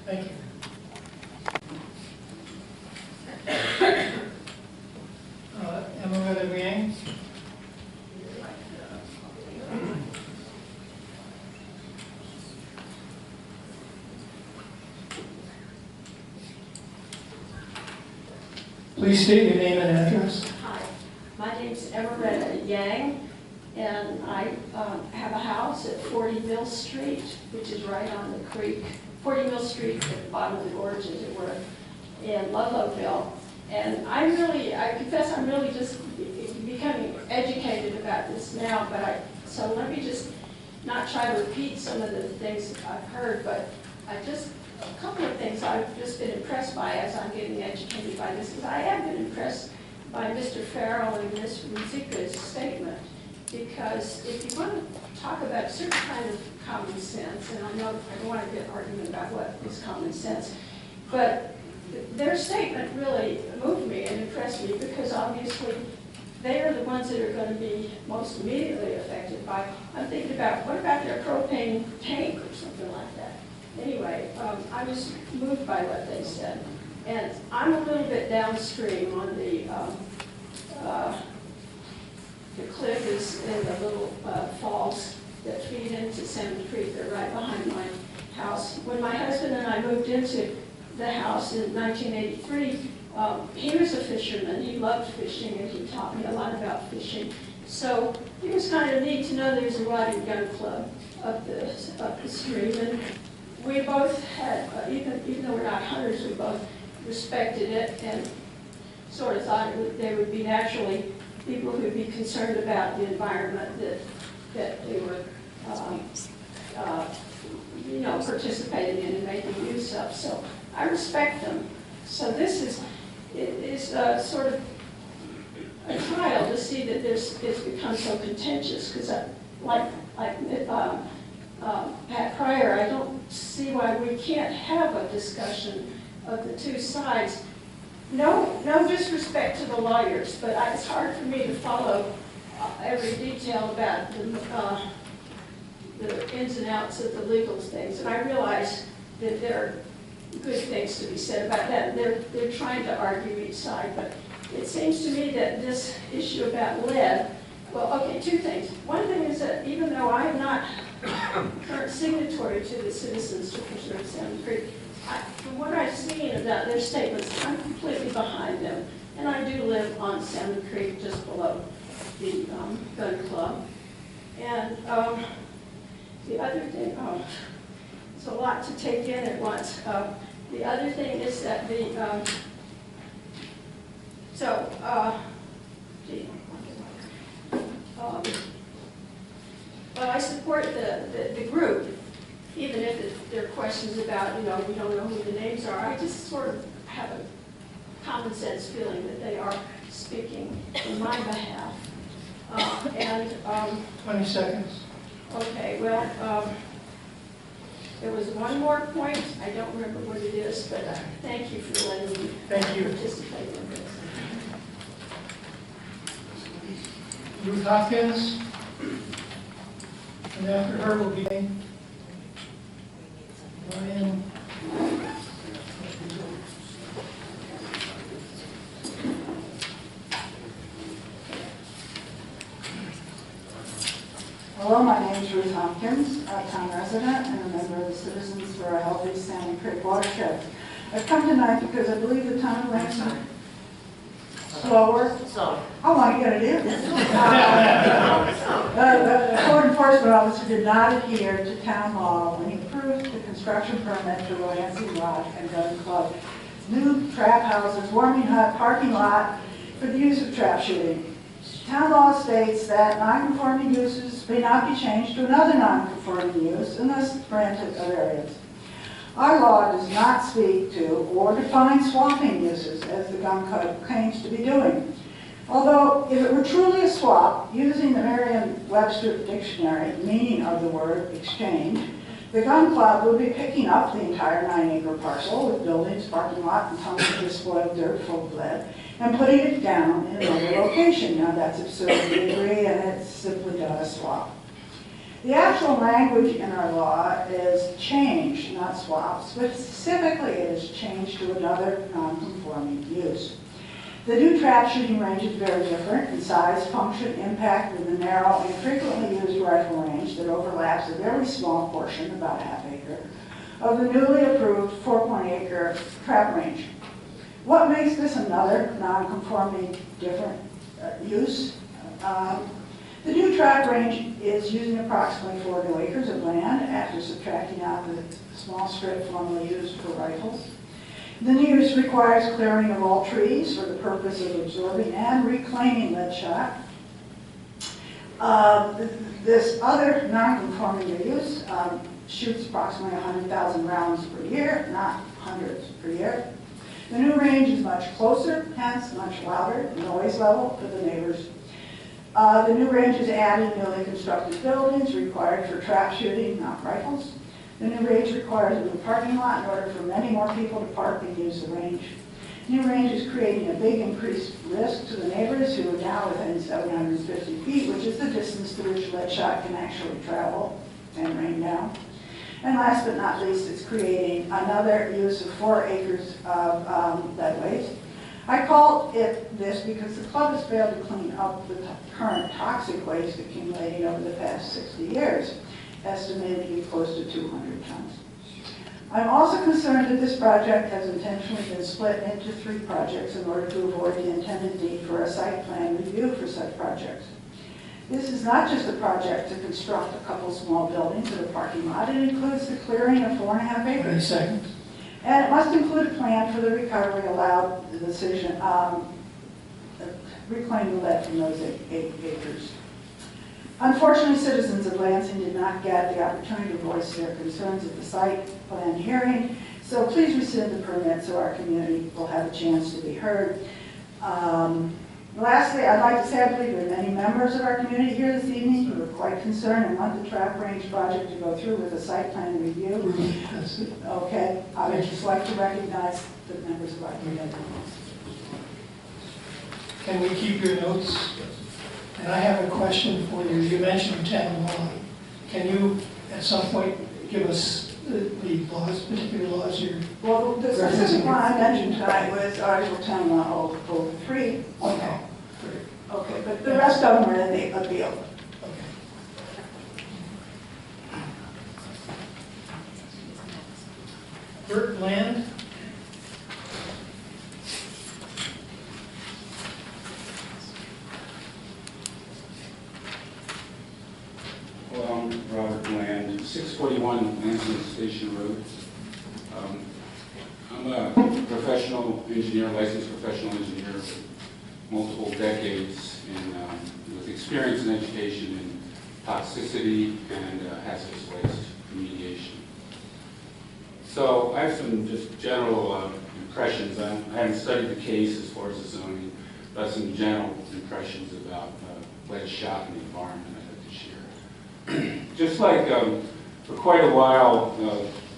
Thank you. Emma Yang? Please state your name and address. Hi, my name's Emma Yang, and I have a house at 40 Mill Street, which is right on the creek. 40 Mill Street at the bottom of the gorge, as it were, in Ludlowville. And I confess I'm really just becoming educated about this now, so let me just not try to repeat some of the things I've heard, but a couple of things I've just been impressed by as I'm getting educated by this, because I have been impressed by Mr. Farrell and Ms. Ruzika's statement, because if you want to talk about a certain kind of common sense, and I know I don't want to get an argument about what is common sense, but their statement really moved me and impressed me, because obviously they are the ones that are going to be most immediately affected by, I'm thinking about, what about their propane tank or something like that? Anyway, I was moved by what they said. And I'm a little bit downstream on the cliff is in the little falls that feed into Salmon Creek. They're right behind my house. When my husband and I moved into the house in 1983, he was a fisherman. He loved fishing, and he taught me a lot about fishing. So it was kind of neat to know there's a rod and gun club up the stream. And we both had, even though we're not hunters, we both respected it and sort of thought they would be naturally people who would be concerned about the environment that they were, participating in and making use of. So I respect them. So this is sort of a trial to see that it's become so contentious, because like Pat Pryor, I don't see why we can't have a discussion of the two sides. No disrespect to the lawyers, but it's hard for me to follow every detail about the ins and outs of the legal things. And I realize that there are good things to be said about that. They're trying to argue each side, but it seems to me that this issue about lead, well, okay, two things. One thing is that even though I am not current signatory to the Citizens to Preserve Salmon Creek, from what I've seen about their statements, I'm completely behind them. And I do live on Salmon Creek, just below the gun club. And the other thing, it's a lot to take in at once. The other thing is that but I support the group, even if there are questions about, we don't know who the names are. I just sort of have common sense feeling that they are speaking on my behalf. 20 seconds. Okay, well, there was one more point. I don't remember what it is, but thank you for letting me participate in this. Ruth Hopkins. And after her will be Ryan. Hello, my name is Ruth Hopkins, a town resident and a member of the Citizens for a Healthy Salmon Creek Watershed. I've come tonight because I believe the town of Lansing. Slower? I want to get it in. The code enforcement officer did not adhere to town law when he approved the construction permit for the Lansing Rock and Gun Club. New trap houses, warming hut, parking lot for the use of trap shooting. Town law states that non-conforming uses may not be changed to another non-conforming use unless granted a variance. Our law does not speak to or define swapping uses, as the gun code claims to be doing. Although, if it were truly a swap, using the Merriam-Webster dictionary meaning of the word exchange, the gun club would be picking up the entire 9-acre parcel with buildings, parking lot, and tons of despoiled dirt full of lead, and putting it down in another location. Now, that's absurd, we agree, and it's simply not a swap. The actual language in our law is change, not swap. Specifically, it is change to another non-conforming use. The new trap shooting range is very different in size, function, impact with the narrow and frequently used rifle range that overlaps a very small portion, about a half acre, of the newly approved 4.8-acre trap range. What makes this another non-conforming different use? The new trap range is using approximately 42 acres of land after subtracting out the small strip formerly used for rifles. The new use requires clearing of all trees for the purpose of absorbing and reclaiming lead shot. This other non-conforming use shoots approximately 100,000 rounds per year, not hundreds per year. The new range is much closer, hence much louder noise level for the neighbors. The new range is adding newly constructed buildings required for trap shooting, not rifles. The new range requires a new parking lot in order for many more people to park and use the range. The new range is creating a big increased risk to the neighbors who are now within 750 feet, which is the distance to which lead shot can actually travel and rain down. And last but not least, it's creating another use of 4 acres of lead waste. I call it this because the club has failed to clean up the current toxic waste accumulating over the past 60 years, estimated to be close to 200 tons. I'm also concerned that this project has intentionally been split into 3 projects in order to avoid the intended need for a site plan review for such projects. This is not just a project to construct a couple small buildings in a parking lot. It includes the clearing of 4.5 acres. 20 seconds. And it must include a plan for the recovery allowed the decision, reclaim the lead from those 8 acres. Unfortunately, citizens of Lansing did not get the opportunity to voice their concerns at the site plan hearing, so please rescind the permit so our community will have a chance to be heard. Lastly, I'd like to say I believe there are many members of our community here this evening who are quite concerned and want the trap range project to go through with a site plan review. Okay, I would just like to recognize the members of our community. Can we keep your notes? And I have a question for you. You mentioned town law. Can you, at some point, give us the laws, particular laws you're Well, the specific one I mentioned tonight was Article 10, Law 03. Okay. Okay, but the rest of them are in the appeal. Burt Land? Well, I'm Robert Bland, 641 Lansing Station Road. I'm a professional engineer, licensed professional engineer, with multiple decades with experience in education in toxicity and hazardous waste remediation. So I have some just general impressions. I haven't studied the case as far as the zoning, but some general impressions about lead shot in the environment I'd like to share. Just like for quite a while,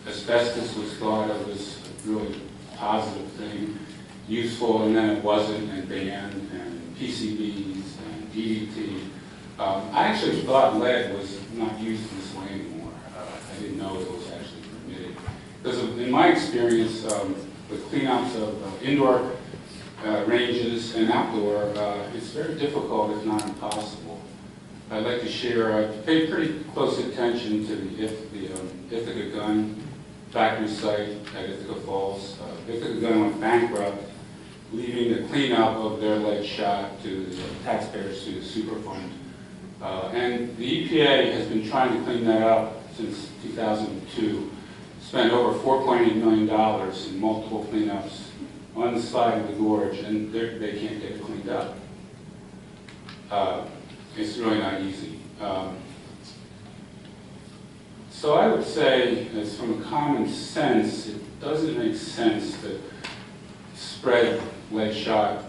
asbestos was thought of as a really positive thing, useful, and then it wasn't, and banned, and PCBs and DDT. I actually thought lead was not used in this way anymore. I didn't know it was actually permitted. Because in my experience with cleanups of indoor ranges and outdoor, it's very difficult, if not impossible. I'd like to share, I paid pretty close attention to the Ithaca gun factory site at Ithaca Falls. Ithaca gun went bankrupt, leaving the cleanup of their lead shot to the taxpayers through the Superfund. And the EPA has been trying to clean that up since 2002. Spent over $4.8 million in multiple cleanups on the side of the gorge, and they can't get it cleaned up. It's really not easy. So I would say, as from a common sense, it doesn't make sense to spread lead shot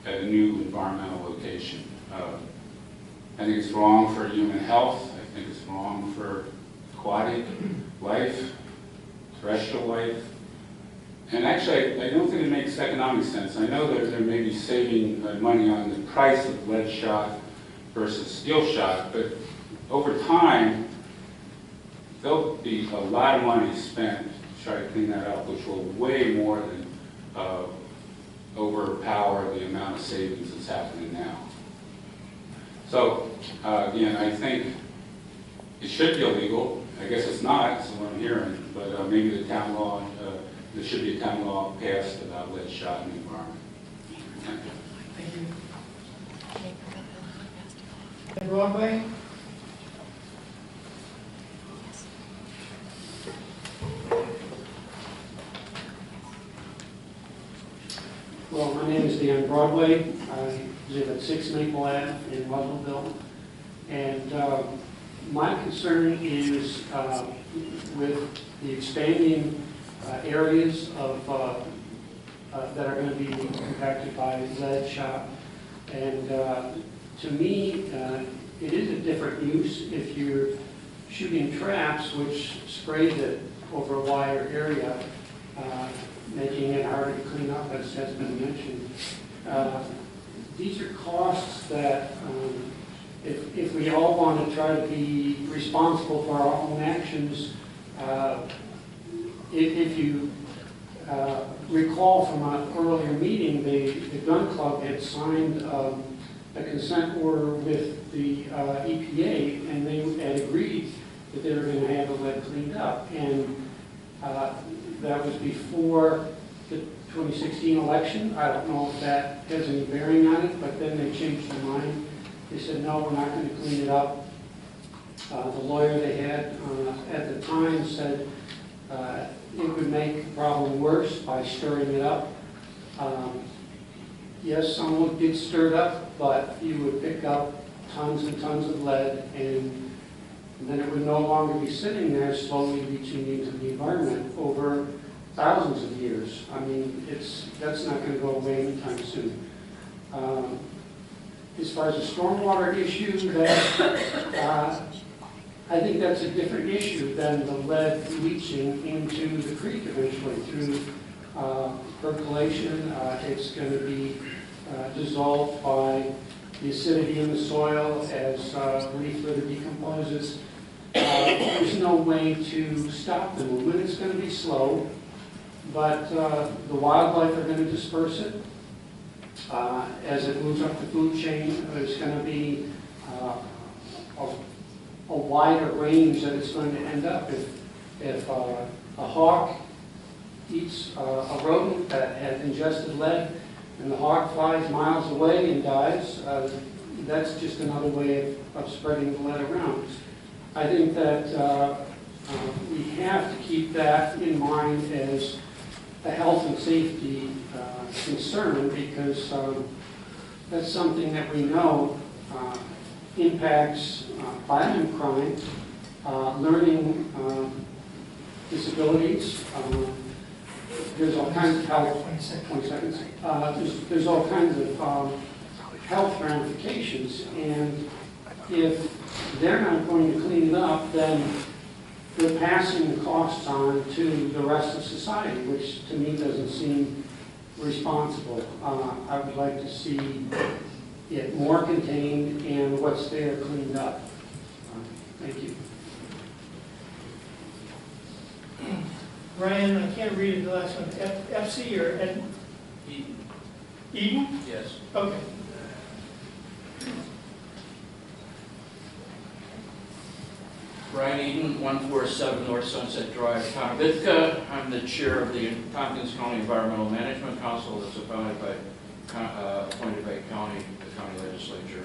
at a new environmental location. I think it's wrong for human health. I think it's wrong for aquatic life, terrestrial life. And actually, I don't think it makes economic sense. I know that there may be saving money on the price of lead shot versus steel shot, but over time, there'll be a lot of money spent to try to clean that up, which will way more than overpower the amount of savings that's happening now. So, again, I think it should be illegal. I guess it's not, that's what I'm hearing, but maybe the town law, there should be a town law passed about lead shot in the environment. Thank you. Thank you. And Broadway? Well, my name is Dan Broadway. I live at 6 Maple Ave in Russellville. And my concern is with the expanding areas of that are going to be impacted by lead shot. And to me, it is a different use if you're shooting traps which sprays it over a wider area, making it harder to clean up, as has been mentioned. These are costs that, if we all want to try to be responsible for our own actions, if you recall from an earlier meeting, the gun club had signed a consent order with the EPA, and they had agreed that they were going to have the lead cleaned up. And that was before the 2016 election. I don't know if that has any bearing on it, but then they changed their mind. They said, no, we're not going to clean it up. The lawyer they had at the time said it would make the problem worse by stirring it up. Yes, some would get stirred up, but you would pick up tons and tons of lead, and then it would no longer be sitting there slowly leaching into the environment over thousands of years. I mean, that's not going to go away anytime soon. As far as the stormwater issue, I think that's a different issue than the lead leaching into the creek eventually through percolation. It's going to be dissolved by the acidity in the soil as leaf litter decomposes. There's no way to stop the movement. It's going to be slow, but the wildlife are going to disperse it. As it moves up the food chain, there's going to be a wider range that it's going to end up. If a hawk eats a rodent that had ingested lead and the hawk flies miles away and dies, that's just another way of spreading the lead around. I think that we have to keep that in mind as a health and safety concern, because that's something that we know impacts violent crime, learning disabilities, there's all kinds of health, 20 seconds. there's all kinds of health ramifications, and if they're not going to clean it up, then they're passing the costs on to the rest of society, which to me doesn't seem responsible. I would like to see it more contained and what's there cleaned up. Thank you. Ryan, I can't read it, the last one. FC or Ed? Eden. Eden? Yes. Okay. Brian Eden, 147 North Sunset Drive, Town of Ithaca. I'm the chair of the Tompkins County Environmental Management Council that's appointed by the county legislature.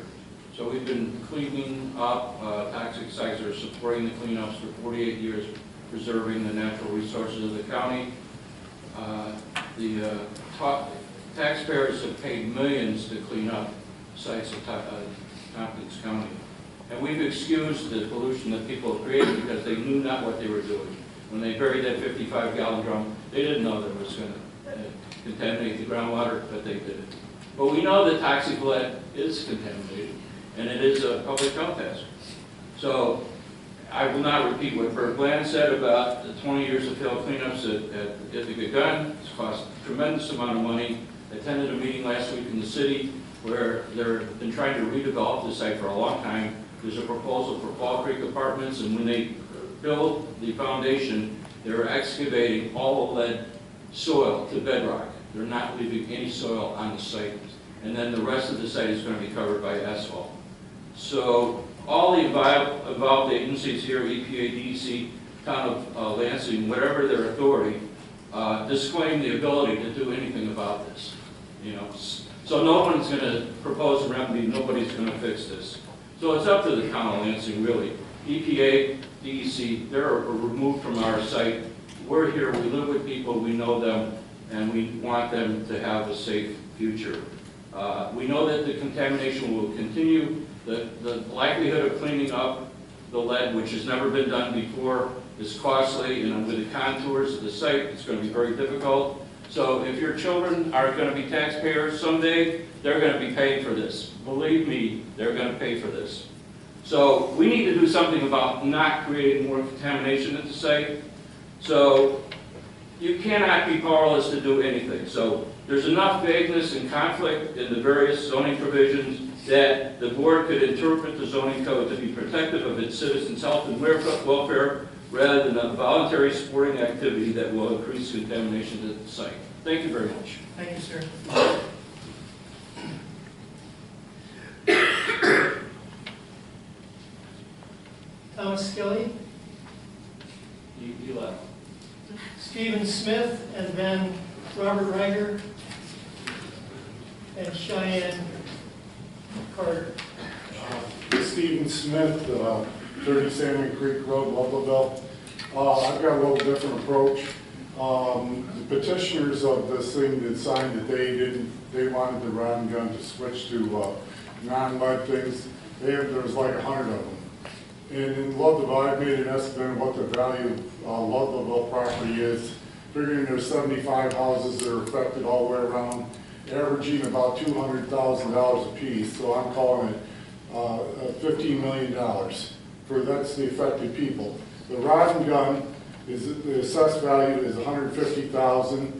So we've been cleaning up toxic sites, or supporting the cleanups for 48 years, preserving the natural resources of the county. Taxpayers have paid millions to clean up sites of Tompkins County. And we've excused the pollution that people have created because they knew not what they were doing. When they buried that 55-gallon drum, they didn't know that it was going to contaminate the groundwater, but they did it. But we know that toxic lead is contaminated, and it is a public health hazard. So I will not repeat what Bert Bland said about the 20 years of failed cleanups at Ithaca Gun. It's cost a tremendous amount of money. I attended a meeting last week in the city where they've been trying to redevelop the site for a long time. There's a proposal for Fall Creek Apartments, and when they build the foundation, they're excavating all the lead soil to bedrock. They're not leaving any soil on the site. And then the rest of the site is going to be covered by asphalt. So all the involved agencies here, EPA, DEC, Town of Lansing, whatever their authority, disclaim the ability to do anything about this. You know, so no one's going to propose a remedy. Nobody's going to fix this. So it's up to the Town of Lansing, really. EPA, DEC, they're removed from our site. We're here, we live with people, we know them, and we want them to have a safe future. We know that the contamination will continue. The likelihood of cleaning up the lead, which has never been done before, is costly, and with the contours of the site, it's going to be very difficult. So if your children are going to be taxpayers someday, they're going to be paying for this. Believe me, they're going to pay for this. So we need to do something about not creating more contamination at the site. So you cannot be powerless to do anything. So there's enough vagueness and conflict in the various zoning provisions that the board could interpret the zoning code to be protective of its citizens' health and welfare rather than a voluntary sporting activity that will increase contamination at the site. Thank you very much. Thank you, sir. Thomas Skilly, You left. Stephen Smith, and then Robert Reiger, and Cheyenne Carter. Stephen Smith, 30 Salmon Creek Road, Ludlow. I've got a little different approach. The petitioners of this thing that signed the day they wanted the rod and gun to switch to non-lead things. There was like 100 of them. And in Ludlow, I've made an estimate of what the value of Ludlow property is, figuring there's 75 houses that are affected all the way around, averaging about $200,000 a piece. So I'm calling it $15 million that's the affected people. The rod and gun the assessed value is $150,000.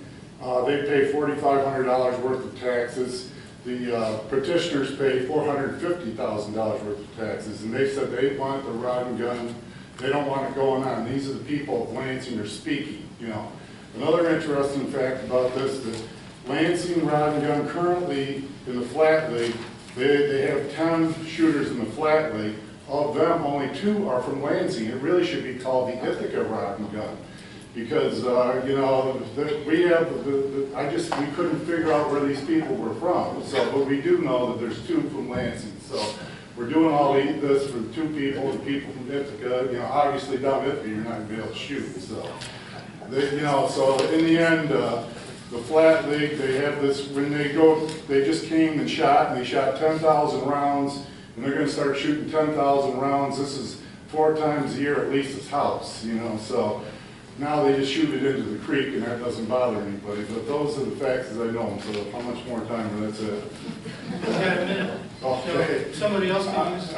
They pay $4,500 worth of taxes. The petitioners pay $450,000 worth of taxes, and they said they want the rod and gun. They don't want it going on. These are the people of Lansing are speaking. You know, another interesting fact about this is Lansing rod and gun currently in the flat league, they have 10 shooters in the flat league. Of them, only 2 are from Lansing. It really should be called the Ithaca rod and gun, because you know we have we couldn't figure out where these people were from. So, but we do know that there's 2 from Lansing. So we're doing all this for 2 people, the people from Ithaca. You know, obviously down Ithaca, you're not going to be able to shoot. So so in the end, the flat league, they have this when they just came and shot, and they shot 10,000 rounds. And they're going to start shooting 10,000 rounds. This is 4 times a year at least this house, you know. So Now they just shoot it into the creek, and that doesn't bother anybody, but those are the facts as I know them, so how much more time, and that's it. We've got a minute. Okay. Somebody else can use.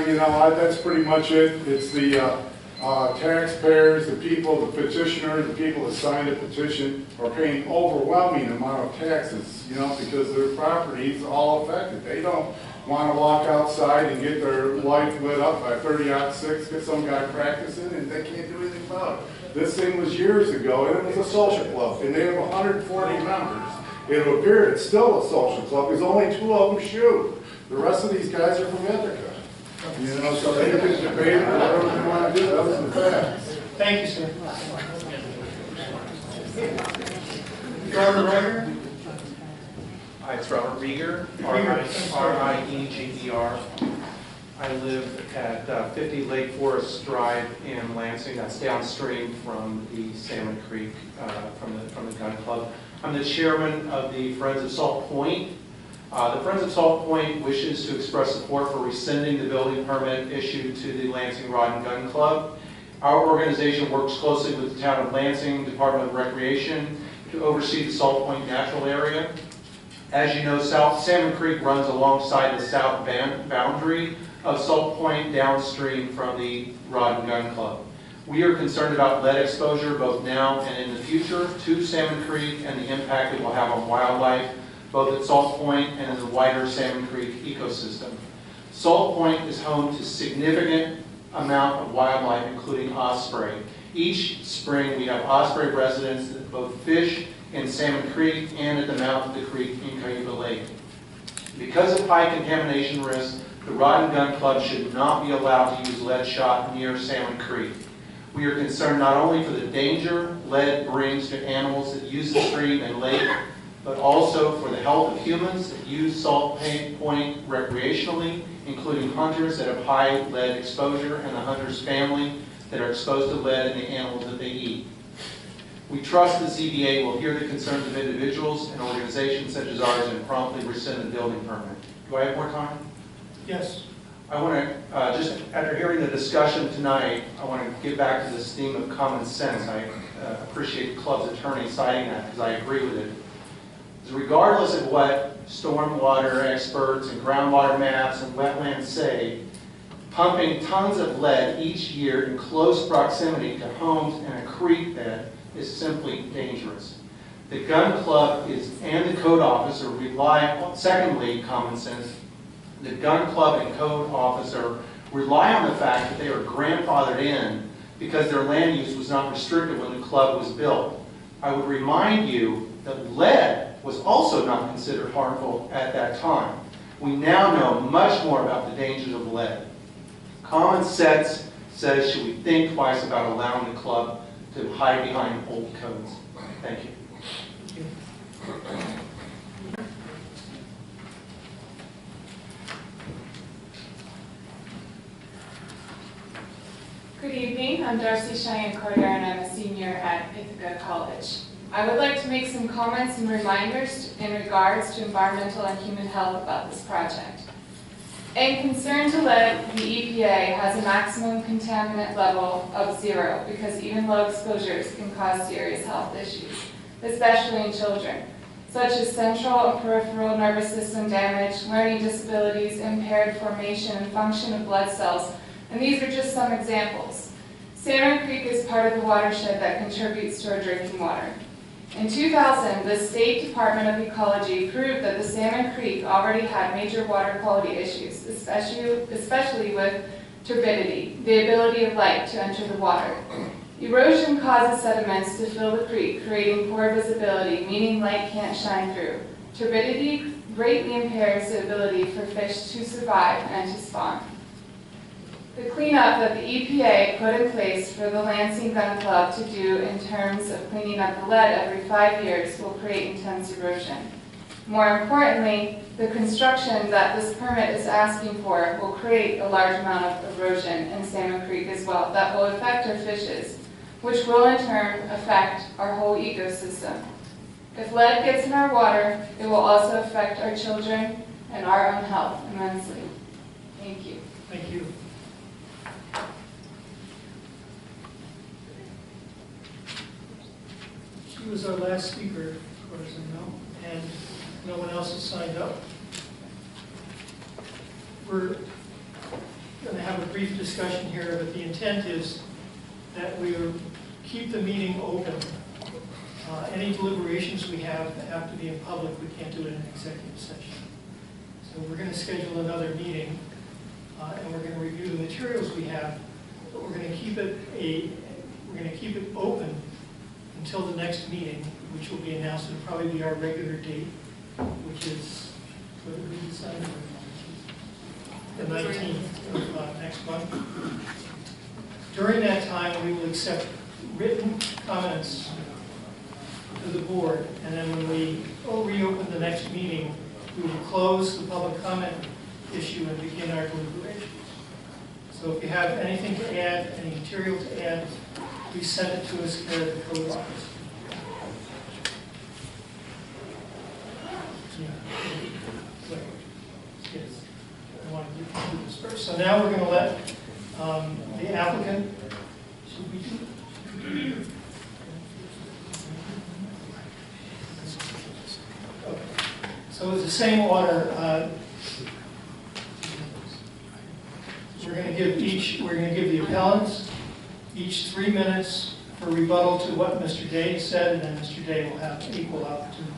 You know, that's pretty much it. It's the taxpayers, the people, the petitioners, the people that signed the petition are paying overwhelming amount of taxes, you know, because their property is all affected. They don't want to walk outside and get their light lit up by 30-06, get some guy practicing, and they can't do anything about it. This thing was years ago, and it was a social club, and they have 140 members. It would appear it's still a social club, because only 2 of them shoot. The rest of these guys are from Ithaca. You know, so they can debate whatever they want to do. That was the facts. Thank you, sir. Robert Rieger? Hi, it's Robert Rieger, R-I-E-G-E-R. I live at 50 Lake Forest Drive in Lansing. That's downstream from the Salmon Creek, from the gun club. I'm the chairman of the Friends of Salt Point. The Friends of Salt Point wishes to express support for rescinding the building permit issued to the Lansing Rod and Gun Club. Our organization works closely with the Town of Lansing Department of Recreation to oversee the Salt Point natural area. As you know, Salmon Creek runs alongside the south boundary of Salt Point downstream from the Rod and Gun Club. We are concerned about lead exposure both now and in the future to Salmon Creek and the impact it will have on wildlife, both at Salt Point and in the wider Salmon Creek ecosystem. Salt Point is home to significant amount of wildlife, including osprey. Each spring we have osprey residents that both fish in Salmon Creek and at the mouth of the creek in Cayuga Lake. Because of high contamination risk, the Rod and Gun Club should not be allowed to use lead shot near Salmon Creek. We are concerned not only for the danger lead brings to animals that use the stream and lake, but also for the health of humans that use Salt Point recreationally, including hunters that have high lead exposure and the hunter's family that are exposed to lead in the animals that they eat. We trust the ZBA will hear the concerns of individuals and organizations such as ours and promptly rescind the building permit. Do I have more time? Yes. I want to, just after hearing the discussion tonight, I want to get back to this theme of common sense. I appreciate the club's attorney citing that because I agree with it. Regardless of what stormwater experts and groundwater maps and wetlands say, pumping tons of lead each year in close proximity to homes and a creek bed is simply dangerous. The gun club and the code officer rely on, secondly, common sense, the gun club and code officer rely on the fact that they are grandfathered in because their land use was not restricted when the club was built. I would remind you that lead was also not considered harmful at that time. We now know much more about the dangers of lead. Common sense says, should we think twice about allowing the club to hide behind old codes? Thank you. Good evening, I'm Darcy Cheyenne Carter and I'm a senior at Ithaca College. I would like to make some comments and reminders in regards to environmental and human health about this project. In concern to lead, the EPA has a maximum contaminant level of 0 because even low exposures can cause serious health issues, especially in children, such as central and peripheral nervous system damage, learning disabilities, impaired formation and function of blood cells, and these are just some examples. Salmon Creek is part of the watershed that contributes to our drinking water. In 2000, the State Department of Ecology proved that the Salmon Creek already had major water quality issues, especially with turbidity, the ability of light to enter the water. Erosion causes sediments to fill the creek, creating poor visibility, meaning light can't shine through. Turbidity greatly impairs the ability for fish to survive and to spawn. The cleanup that the EPA put in place for the Lansing Gun Club to do in terms of cleaning up the lead every 5 years will create intense erosion. More importantly, the construction that this permit is asking for will create a large amount of erosion in Salmon Creek as well that will affect our fishes, which will in turn affect our whole ecosystem. If lead gets in our water, it will also affect our children and our own health immensely. Thank you. Thank you. She was our last speaker, as far as I know, and no one else has signed up. We're going to have a brief discussion here, but the intent is that we keep the meeting open. Any deliberations we have to be in public. We can't do it in an executive session. So we're going to schedule another meeting, and we're going to review the materials we have, but we're going to keep it open until the next meeting, which will be announced. It'll probably be our regular date, which is, what did we decide? The 19th of next month. During that time, we will accept written comments to the board, and then when we reopen the next meeting, we will close the public comment issue and begin our deliberations. So if you have anything to add, any material to add, please send it to us here at the code office. Yes. I want to do this first. So now we're going to let the applicant. Should we do it? Okay. So it's the same order. We're going to give the appellants each 3 minutes for rebuttal to what Mr. Day said, and then Mr. Day will have equal opportunity.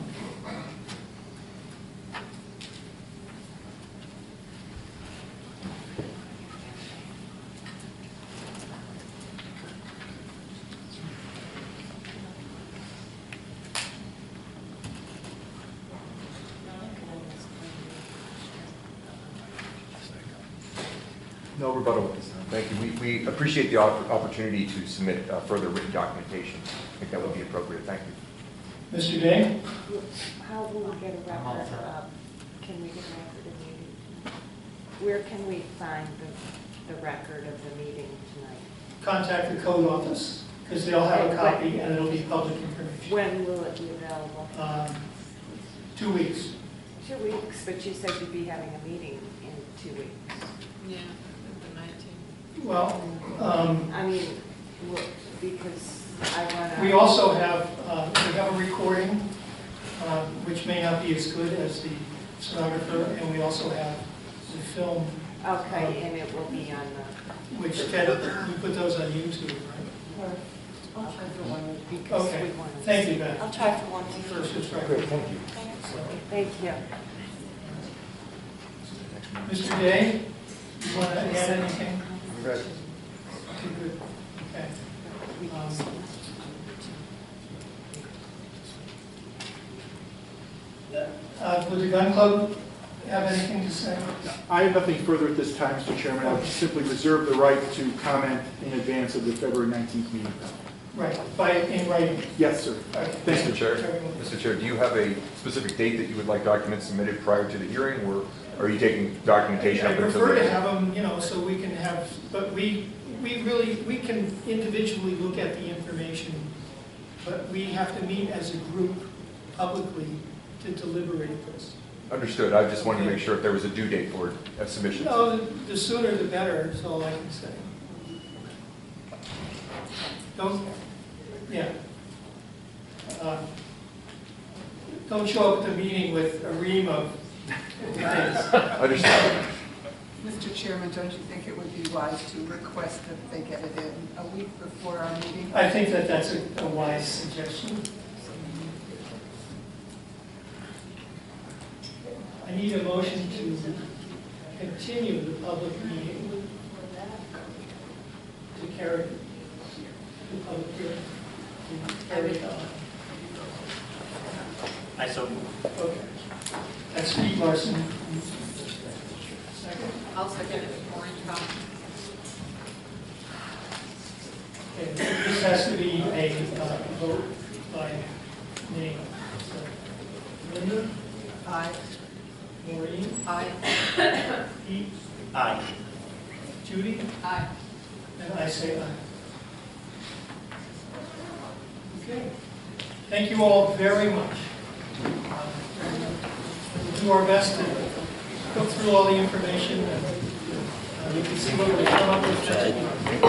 No rebuttal at this time. Thank you. We appreciate the opportunity to submit further written documentation. I think that would be appropriate. Thank you. Mr. Day? How will we get a record of, can we get a record of the meeting tonight? Where can we find the record of the meeting tonight? Contact the code office, because they'll have a copy and it'll be public information. When will it be available? 2 weeks. 2 weeks, but you said you'd be having a meeting in 2 weeks. Yeah, the 19th. Well, I mean, because I want to... we also have, we have a recording, which may not be as good as the stenographer, and we also have the film. Okay, and it will be on the... Which Ted, we put those on YouTube, right? I'll try for one because Okay, we want to... thank you, Beth. I'll try for one. First, just right. Great, thank you. Thank you. Mr. Day, you want to add anything? I'm ready. Okay, good. Okay. Would the gun club have anything to say? I have nothing further at this time, Mr. Chairman. I would simply reserve the right to comment in advance of the February 19th meeting. Right, in writing. Yes, sir. Okay. Thank you. Mr. Chair, do you have a specific date that you would like documents submitted prior to the hearing, or are you taking documentation I up until prefer the... to have them, so we can have, but we can individually look at the information, but we have to meet as a group publicly to deliberate this. Understood. I just wanted to make sure if there was a due date for submission. No, the sooner the better, is all I can say. Don't show up at the meeting with a ream of things. Understood. Mr. Chairman, don't you think it would be wise to request that they get it in a week before our meeting? I think that that's a wise suggestion. I need a motion to continue the public meeting to carry the public hearing. To carry it on. I so move. Okay. That's Steve Larson. Second. I'll second it. Maureen Collins. Okay, this has to be a vote by name. So, Linda? Aye. Maureen? Aye. Pete? Aye. Judy? Aye. And I say aye. Okay. Thank you all very much. We'll do our best to go through all the information and you can see what we come up with next week.